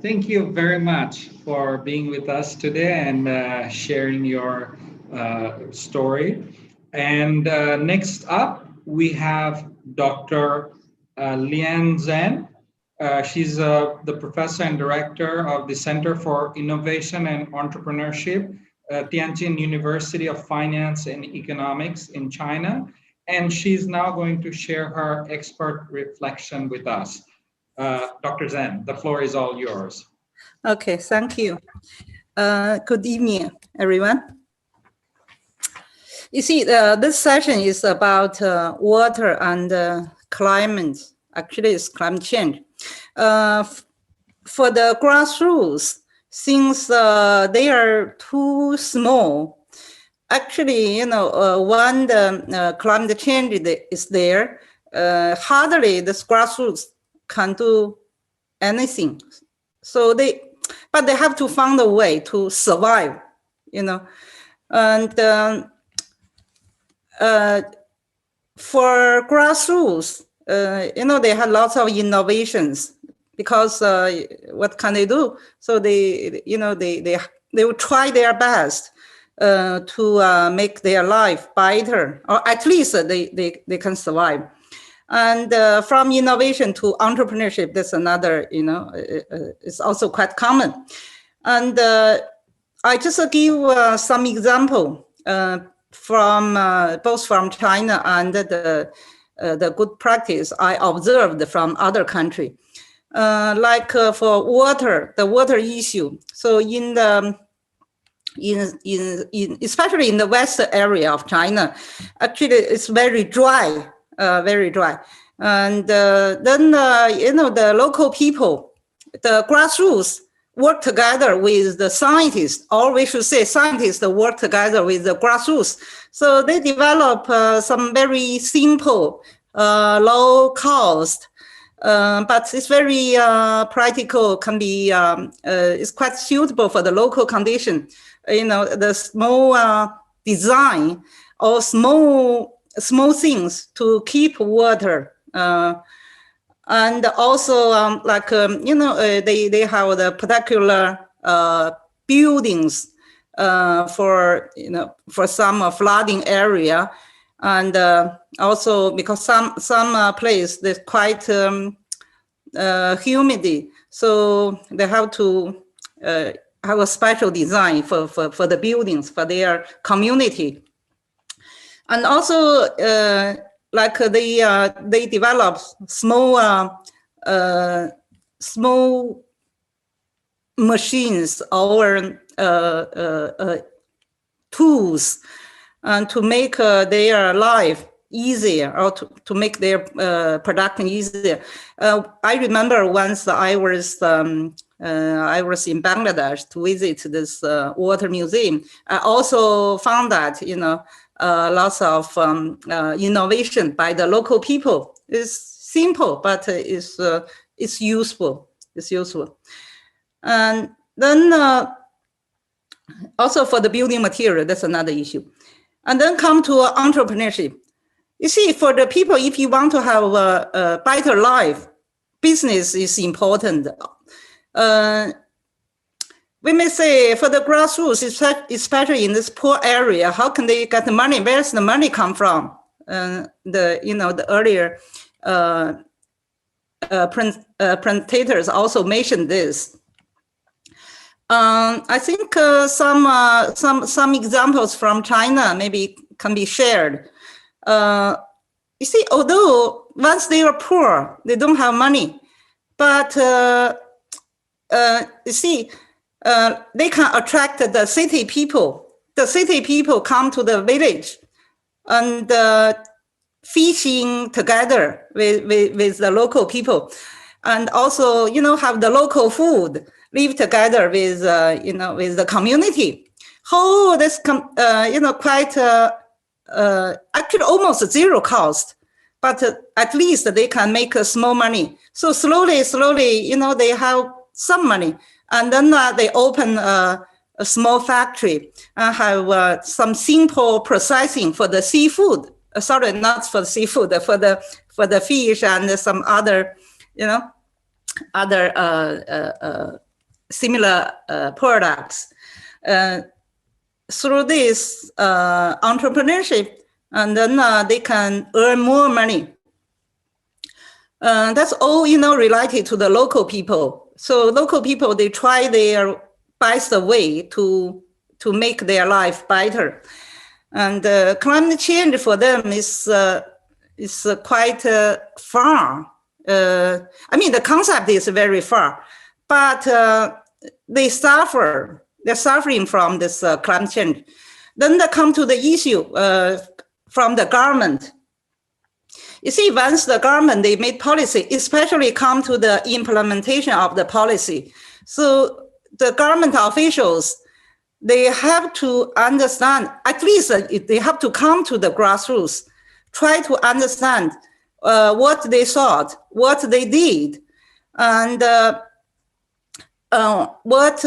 Speaker 2: Thank you very much for being with us today and sharing your story. And next up, we have Dr. Lian Zhen. She's the professor and director of the Center for Innovation and Entrepreneurship, Tianjin University of Finance and Economics in China. And she's now going to share her expert reflection with us. Dr. Zhen, the floor is all yours.
Speaker 6: Okay, thank you. Good evening, everyone. You see, this session is about water and climate. Actually, it's climate change. For the grassroots, since they are too small, actually, you know, when the climate change is there, hardly this grassroots can do anything. So but they have to find a way to survive, you know. And for grassroots, you know, they had lots of innovations because what can they do? So they, you know, they will try their best to make their life better, or at least they can survive. And from innovation to entrepreneurship, that's another, you know, it's also quite common. And I just give some example from both from China and the good practice I observed from other country. Like for water, the water issue. So in the especially in the western area of China, actually it's very dry. Very dry. And then, you know, the local people, the grassroots work together with the scientists, or we should say scientists work together with the grassroots. So they develop some very simple, low cost, but it's very practical, can be, it's quite suitable for the local condition. You know, the small design or small things to keep water, and also like you know, they have the particular buildings for, you know, for some flooding area, and also because some place there's quite humidity, so they have to have a special design for the buildings for their community. And also, like they develop small machines or tools, and to make their life easier, or to make their production easier. I remember once I was in Bangladesh to visit this water museum. I also found that, you know, lots of innovation by the local people. It's simple, but it's useful. It's useful. And then also for the building material, that's another issue. And then come to entrepreneurship. You see, for the people, if you want to have a better life, business is important. we may say for the grassroots, especially in this poor area, how can they get the money? Where's the money come from? The earlier presentators also mentioned this. I think some examples from China maybe can be shared. You see, although once they are poor, they don't have money, but you see, they can attract the city people. The city people come to the village and fishing together with the local people, and also, have the local food, live together with, with the community. Oh, this, quite, actually almost zero cost, but at least they can make small money. So slowly, they have some money, and then they open a small factory and have some simple processing for the seafood. Sorry, not for the seafood, for the fish and some other, similar products. Through this entrepreneurship, and then they can earn more money. That's all, related to the local people. So local people, they try their best way to make their life better. And climate change for them is quite far. I mean, the concept is very far, but they suffer. They're suffering from this climate change. Then they come to the issue from the government. You see, once the government, they made policy, especially come to the implementation of the policy. So the government officials, they have to understand, at least they have to come to the grassroots, try to understand what they thought, what they did, and what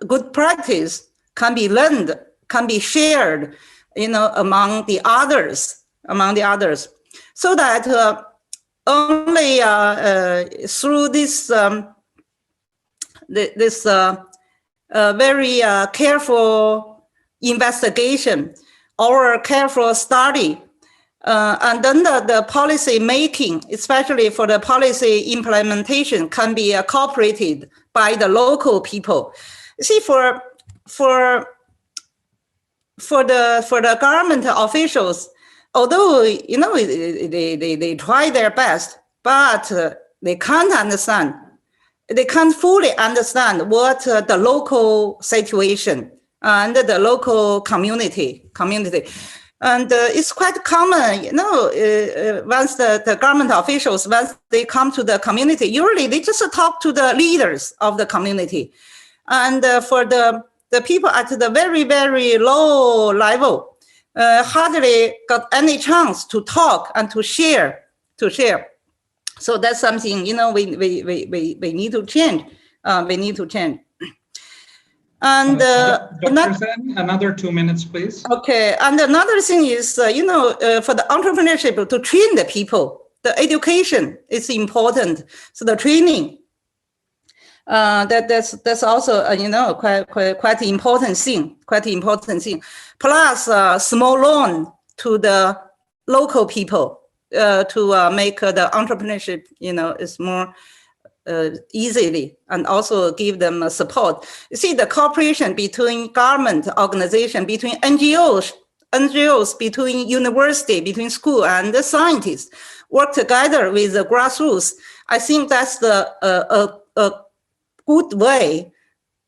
Speaker 6: good practice can be learned, can be shared, among the others, so that only through this very careful investigation or careful study, and then the policy making, especially for the policy implementation, can be cooperated by the local people. See, for the government officials, although they try their best, but they can't understand. They can't fully understand what the local situation and the local community. And it's quite common, once the government officials, once they come to the community, usually they just talk to the leaders of the community. And for the people at the very, very low level, hardly got any chance to talk and to share. So that's something, we need to change. And
Speaker 2: Dr. Zen, another 2 minutes, please.
Speaker 6: Okay, and another thing is, for the entrepreneurship, to train the people, the education is important. So the training, that's also quite important thing. Plus small loan to the local people to make the entrepreneurship, is more easily, and also give them support. You see, the cooperation between government organization, between NGOs, between university, between school and the scientists, work together with the grassroots. I think that's a good way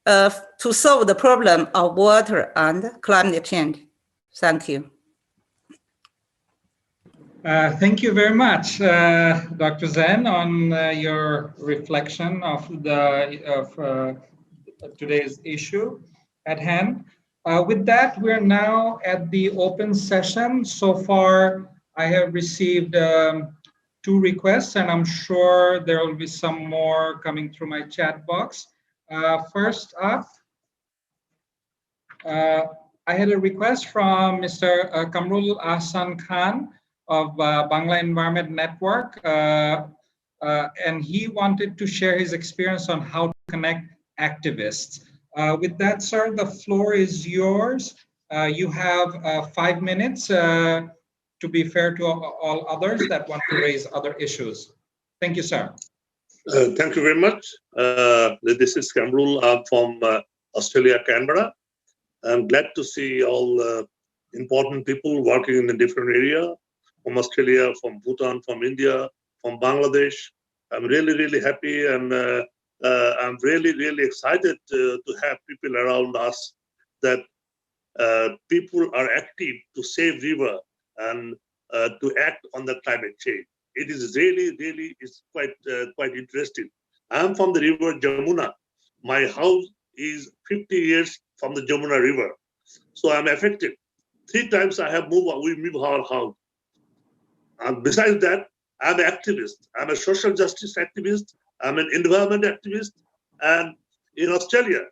Speaker 6: to solve the problem of water and climate change. Thank you.
Speaker 2: Thank you very much, Dr. Zen, on your reflection of today's issue at hand. With that, we're now at the open session. So far, I have received 2 requests, and I'm sure there will be some more coming through my chat box. First up, I had a request from Mr. Kamrul Ahsan Khan of Bangla Environment Network, and he wanted to share his experience on how to connect activists. With that, sir, the floor is yours. You have 5 minutes to be fair to all others that want to raise other issues. Thank you, sir.
Speaker 7: Thank you very much. This is Kamrul. I'm from Australia, Canberra. I'm glad to see all important people working in a different area, from Australia, from Bhutan, from India, from Bangladesh. I'm really, really happy, and I'm really, really excited to have people around us that people are active to save river and to act on the climate change. It is really, really, it's quite interesting. I'm from the river Jamuna. My house is 50 years from the Jamuna River, so I'm affected. 3 times we move our house. And besides that, I'm an activist. I'm a social justice activist. I'm an environment activist. And in Australia,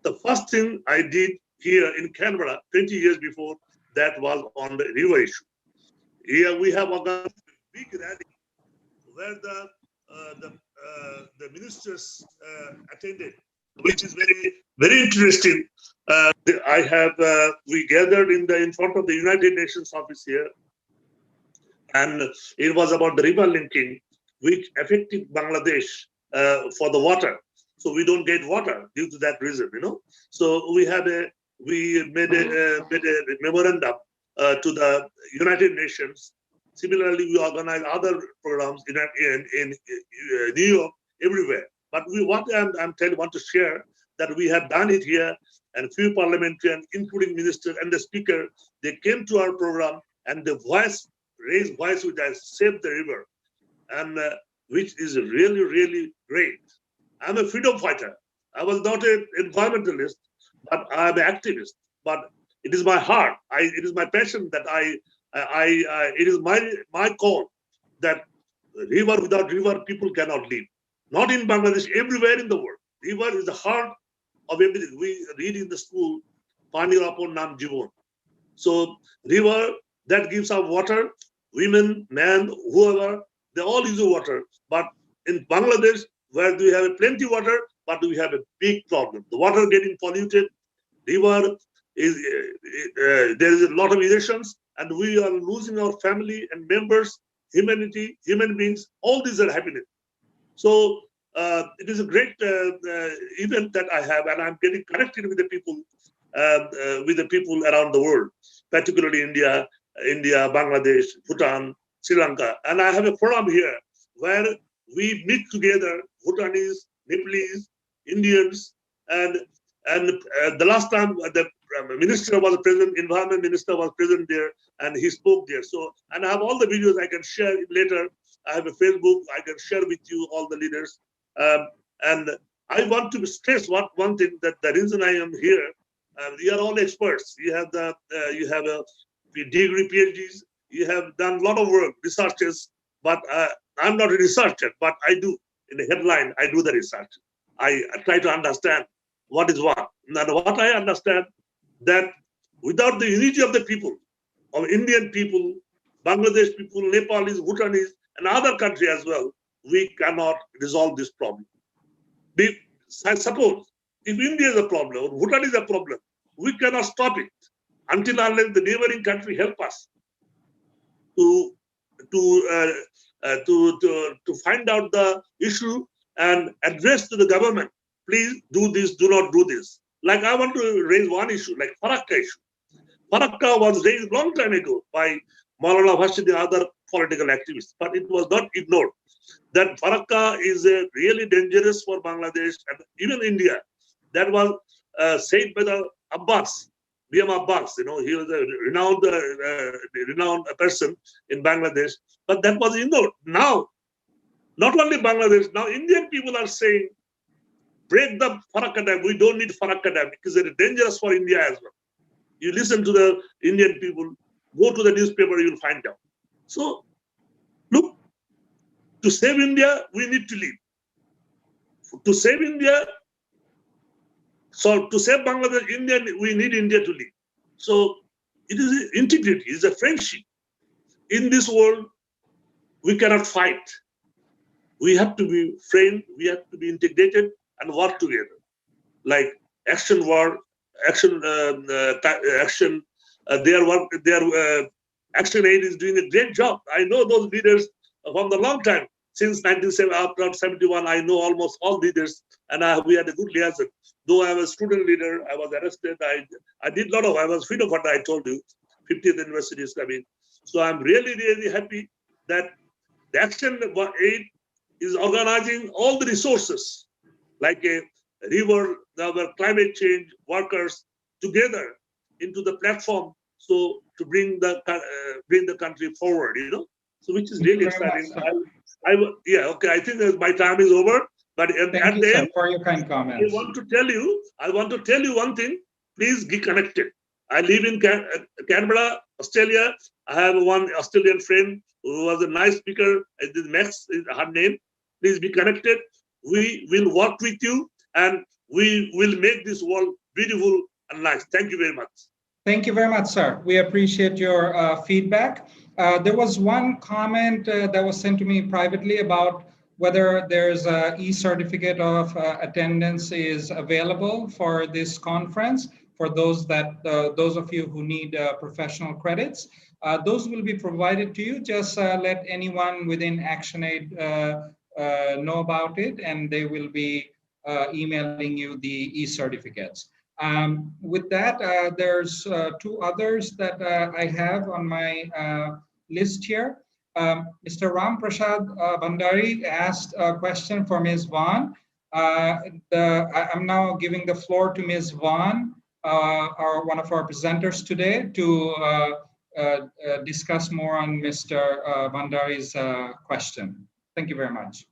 Speaker 7: the first thing I did here in Canberra 20 years before that was on the river issue. Here we have organized a big rally where the ministers attended, which is very, very interesting. We gathered in front of the United Nations office here, and it was about the river linking, which affected Bangladesh for the water. So we don't get water due to that reason, you know. So we made a memorandum to the United Nations. Similarly, we organize other programs in New York, everywhere. But what I want to share that we have done it here, and few parliamentarians, including minister and the speaker, they came to our program and the raised voice which has saved the river, and which is really, really great. I'm a freedom fighter. I was not an environmentalist, but I'm an activist. But it is my heart. It is my passion that it is my call that river, without river, people cannot live. Not in Bangladesh, everywhere in the world. River is the heart of everything. We read in the school, Pani Rapon Nam Jivon. So river that gives us water, women, men, whoever, they all use the water. But in Bangladesh, where we have plenty water, but we have a big problem. The water getting polluted, river is there is a lot of erosions, and we are losing our family and members, humanity, human beings. All these are happening. So it is a great event that I have, and I'm getting connected with the people around the world, particularly India, Bangladesh, Bhutan, Sri Lanka. And I have a forum here where we meet together, Bhutanese, Nepalese, Indians, and the last time the minister was present, environment minister was present there, and he spoke there. So, and I have all the videos I can share later. I have a Facebook, I can share with you all the leaders. And I want to stress one thing, that the reason I am here, we are all experts. You have a degree, PhDs, you have done a lot of work, researches, but I'm not a researcher, but I do. In the headline, I do the research. I try to understand what is what. And what I understand, that without the unity of the people, of Indian people, Bangladesh people, Nepalese, Bhutanese, and other countries as well, we cannot resolve this problem. Suppose if India is a problem, or Bhutan is a problem, we cannot stop it until unless the neighboring country help us to find out the issue and address to the government. Please do this, do not do this. Like I want to raise one issue, like Farakka issue. Farakka was raised a long time ago by Maulana Bashid and other political activists, but it was not ignored. That Farakka is really dangerous for Bangladesh and even India. That was said by the Abbas, B.M. Abbas. You know, he was a renowned person in Bangladesh, but that was ignored. Now, not only Bangladesh, now Indian people are saying, break the Farakka Dam. We don't need Farakka Dam because it is dangerous for India as well. You listen to the Indian people, go to the newspaper, you'll find out. So, look, to save India, we need to leave. To save India, so to save Bangladesh, we need India to leave. So, it is integrity, it is a friendship. In this world, we cannot fight. We have to be friends, we have to be integrated and work together. Like action war, action, action. Their Action Aid is doing a great job. I know those leaders from the long time. Since 1971, I know almost all leaders, and we had a good liaison. Though I was a student leader, I was arrested. I did a lot of, I was freedom fighter, I told you, 50th anniversary is coming. So I'm really, really happy that the Action Aid is organizing all the resources, like a river, our climate change workers together into the platform, so to bring the country forward, so which is really exciting. Yeah, okay, I think that my time is over, but at the end,
Speaker 2: for your kind comments.
Speaker 7: I want to tell you one thing. Please get connected. I live in Canberra, Australia. I have one Australian friend who was a nice speaker. Max is her name. Please be connected. We will work with you, and we will make this world beautiful and nice. Thank you very much.
Speaker 2: Thank you very much, sir. We appreciate your feedback. There was one comment that was sent to me privately about whether there's an e-certificate of attendance is available for this conference for those of you who need professional credits. Those will be provided to you. Just let anyone within ActionAid know about it, and they will be emailing you the e-certificates. With that, there's two others that I have on my list here. Mr. Ram Prasad Bandari asked a question for Ms. Vaughn. I'm now giving the floor to Ms. Vaughn, one of our presenters today, to discuss more on Mr. Bandari's question. Thank you very much.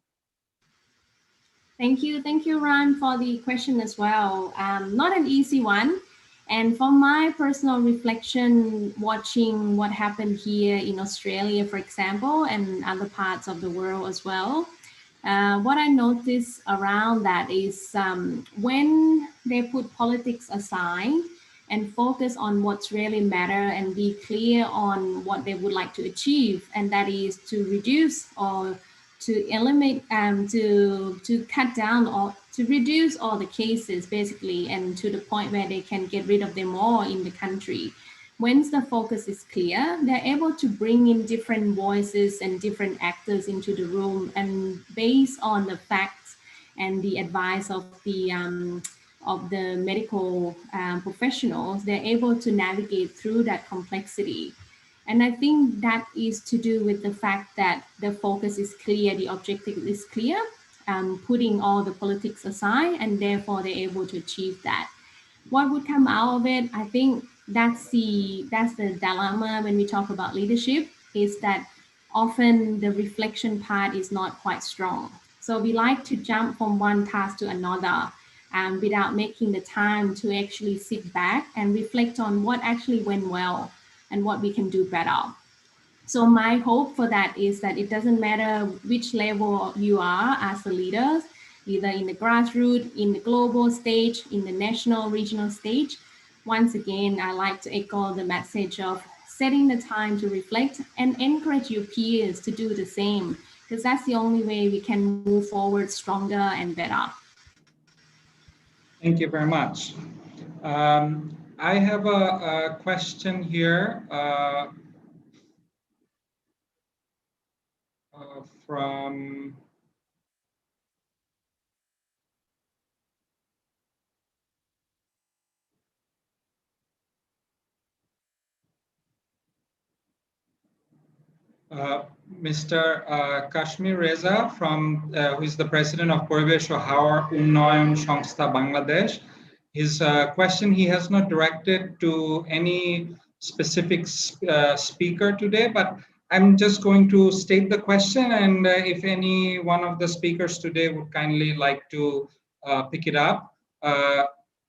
Speaker 5: Thank you, Ran, for the question as well. Not an easy one. And from my personal reflection, watching what happened here in Australia, for example, and other parts of the world as well, what I noticed around that is when they put politics aside and focus on what's really matter and be clear on what they would like to achieve, and that is to reduce or to eliminate, to cut down or to reduce all the cases basically, and to the point where they can get rid of them all in the country. Once the focus is clear, they're able to bring in different voices and different actors into the room, and based on the facts and the advice of the medical professionals, they're able to navigate through that complexity. And I think that is to do with the fact that the focus is clear, the objective is clear, putting all the politics aside, and therefore they're able to achieve that. What would come out of it? I think that's the dilemma when we talk about leadership, is that often the reflection part is not quite strong. So we like to jump from one task to another without making the time to actually sit back and reflect on what actually went well and what we can do better. So my hope for that is that it doesn't matter which level you are as a leader, either in the grassroots, in the global stage, in the national, regional stage. Once again, I like to echo the message of setting the time to reflect and encourage your peers to do the same, because that's the only way we can move forward stronger and better.
Speaker 2: Thank you very much. I have a question here from Mr. Kashmir Reza, who is the president of Poribesh o Hawar Unnoyon Songstha Bangladesh. His question he has not directed to any specific speaker today, but I'm just going to state the question, and if any one of the speakers today would kindly like to pick it up.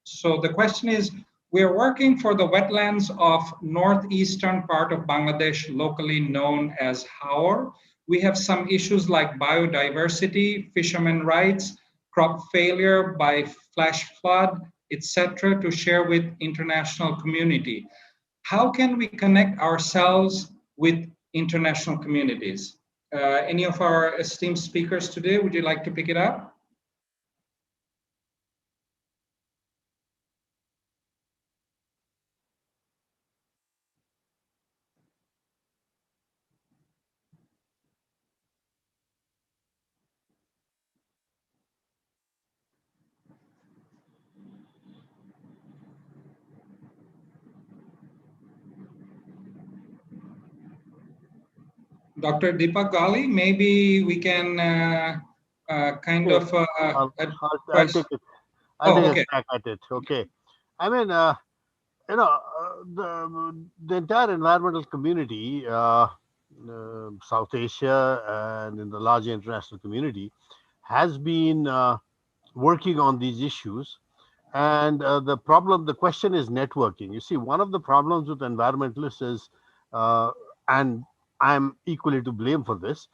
Speaker 2: So the question is, we are working for the wetlands of northeastern part of Bangladesh, locally known as Hawar. We have some issues like biodiversity, fishermen rights, crop failure by flash flood, etc., to share with international community. How can we connect ourselves with international communities? Any of our esteemed speakers today, would you like to pick it up? Dr. Deepak Gali, maybe we can kind
Speaker 3: Okay,
Speaker 2: of
Speaker 3: I'll take it. I'll
Speaker 2: Oh,
Speaker 3: take a
Speaker 2: okay.
Speaker 3: crack at it. Okay. I mean, the entire environmental community, South Asia and in the larger international community, has been working on these issues. And the question is networking. You see, one of the problems with environmentalists is, and I'm equally to blame for this,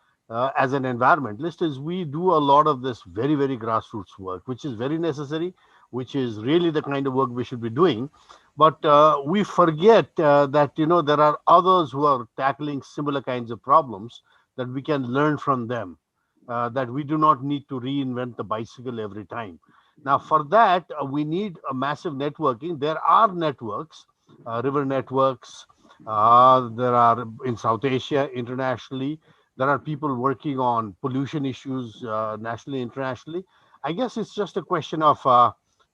Speaker 3: as an environmentalist, is we do a lot of this very, very grassroots work, which is very necessary, which is really the kind of work we should be doing. But we forget that, there are others who are tackling similar kinds of problems that we can learn from them, that we do not need to reinvent the bicycle every time. Now, for that, we need a massive networking. There are networks, river networks. There are in South Asia, internationally. There are people working on pollution issues, nationally, internationally. I guess it's just a question of,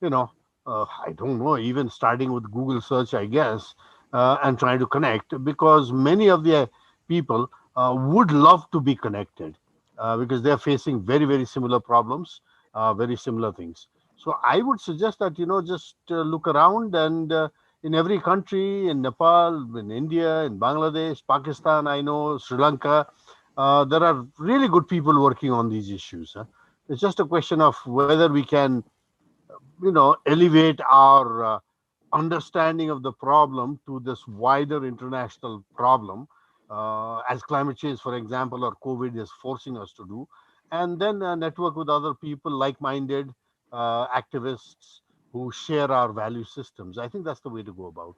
Speaker 3: you know, I don't know, even starting with Google search, I guess, and trying to connect, because many of the people would love to be connected, because they're facing very, very similar problems, very similar things. So I would suggest that, just look around, and in every country, in Nepal, in India, in Bangladesh, Pakistan, I know, Sri Lanka, there are really good people working on these issues. It's just a question of whether we can, elevate our understanding of the problem to this wider international problem, as climate change, for example, or COVID is forcing us to do, and then network with other people, like-minded activists who share our value systems. I think that's the way to go about.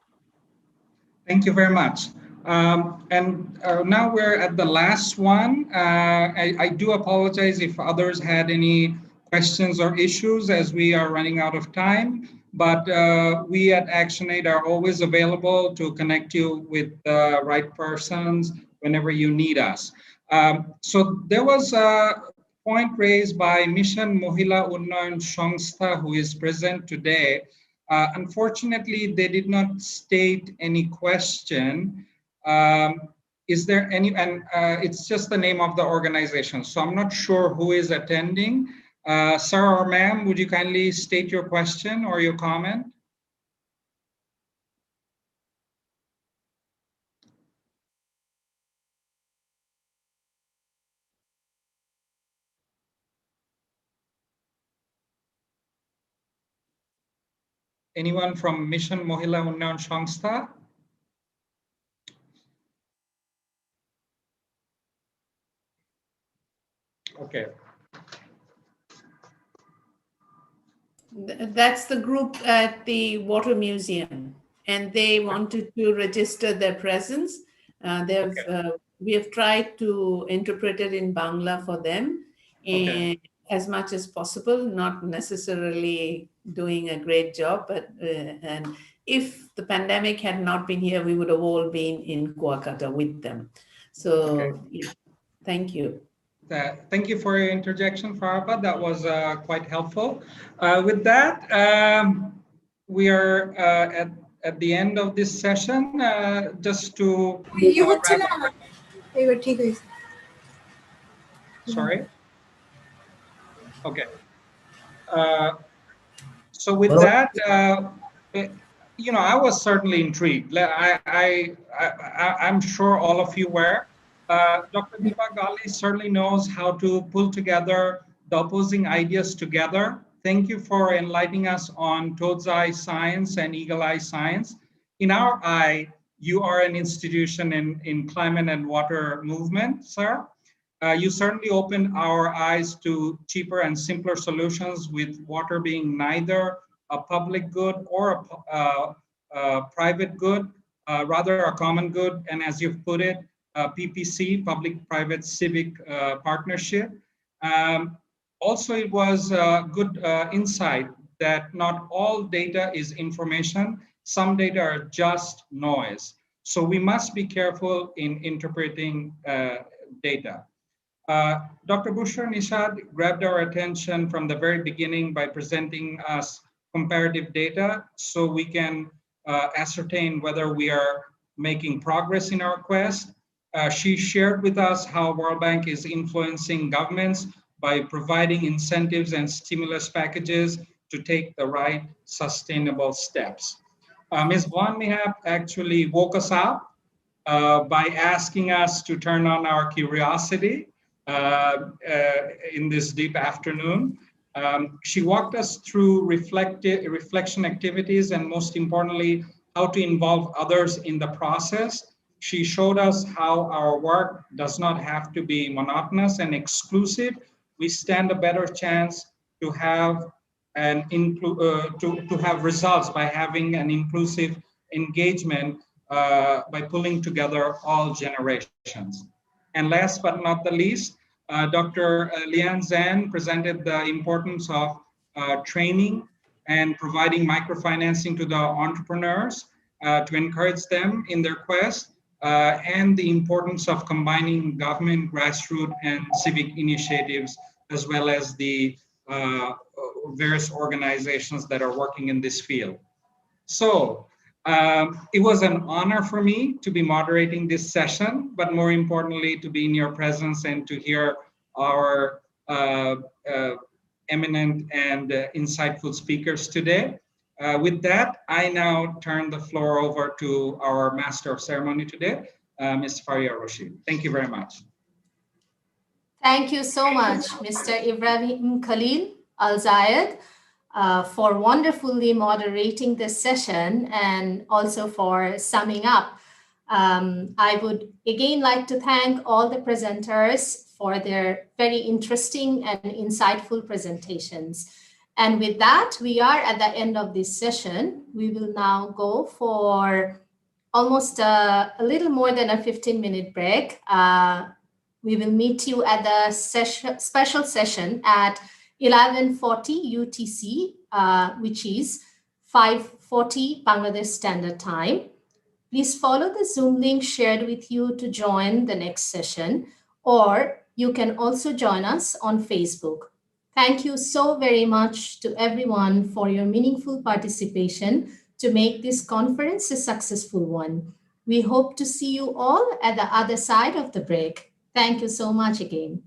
Speaker 2: Thank you very much. And now we're at the last one. I do apologize if others had any questions or issues, as we are running out of time. But we at ActionAid are always available to connect you with the right persons whenever you need us. So there was a point raised by Mission Mohila Unnayan Sangstha, who is present today. Unfortunately, they did not state any question. Is there any, and it's just the name of the organization, so I'm not sure who is attending. Sir or ma'am, would you kindly state your question or your comment? Anyone from Mission Mohila Unnayan Sangstha? Okay.
Speaker 8: That's the group at the Water Museum, and they wanted to register their presence. We have tried to interpret it in Bangla for them, and as much as possible, not necessarily doing a great job, but and if the pandemic had not been here, we would have all been in Kuakata with them. So, yeah, thank you.
Speaker 2: Thank you for your interjection, Faraba. That was quite helpful. With that, we are at the end of this session. Just to sorry. Okay. So with that, I was certainly intrigued. I'm sure all of you were. Dr. Deepak Gali certainly knows how to pull together the opposing ideas together. Thank you for enlightening us on Toad's Eye science and Eagle Eye science. In our eye, you are an institution in climate and water movement, sir. You certainly opened our eyes to cheaper and simpler solutions, with water being neither a public good or a private good, rather a common good, and as you've put it, PPC, public-private civic partnership. Also, it was a good insight that not all data is information. Some data are just noise. So we must be careful in interpreting data. Dr. Bushra Nishad grabbed our attention from the very beginning by presenting us comparative data so we can ascertain whether we are making progress in our quest. She shared with us how World Bank is influencing governments by providing incentives and stimulus packages to take the right sustainable steps. Ms. Von Mihap actually woke us up by asking us to turn on our curiosity in this deep afternoon. She walked us through reflection activities and, most importantly, how to involve others in the process. She showed us how our work does not have to be monotonous and exclusive. We stand a better chance to have to have results by having an inclusive engagement by pulling together all generations. And last but not the least, Dr. Lian Zhan presented the importance of training and providing microfinancing to the entrepreneurs to encourage them in their quest, and the importance of combining government, grassroots, and civic initiatives, as well as the various organizations that are working in this field. So it was an honor for me to be moderating this session, but more importantly, to be in your presence and to hear our eminent and insightful speakers today. With that, I now turn the floor over to our Master of Ceremony today, Ms. Faria Rashid. Thank you very much.
Speaker 1: Thank you so much, Mr. Ibrahim Khalil Al-Zayed, for wonderfully moderating this session and also for summing up. I would again like to thank all the presenters for their very interesting and insightful presentations. And with that, we are at the end of this session. We will now go for almost a little more than a 15-minute break. We will meet you at the special session at 11:40 UTC, which is 5:40 Bangladesh Standard Time. Please follow the Zoom link shared with you to join the next session, or you can also join us on Facebook. Thank you so very much to everyone for your meaningful participation to make this conference a successful one. We hope to see you all at the other side of the break. Thank you so much again.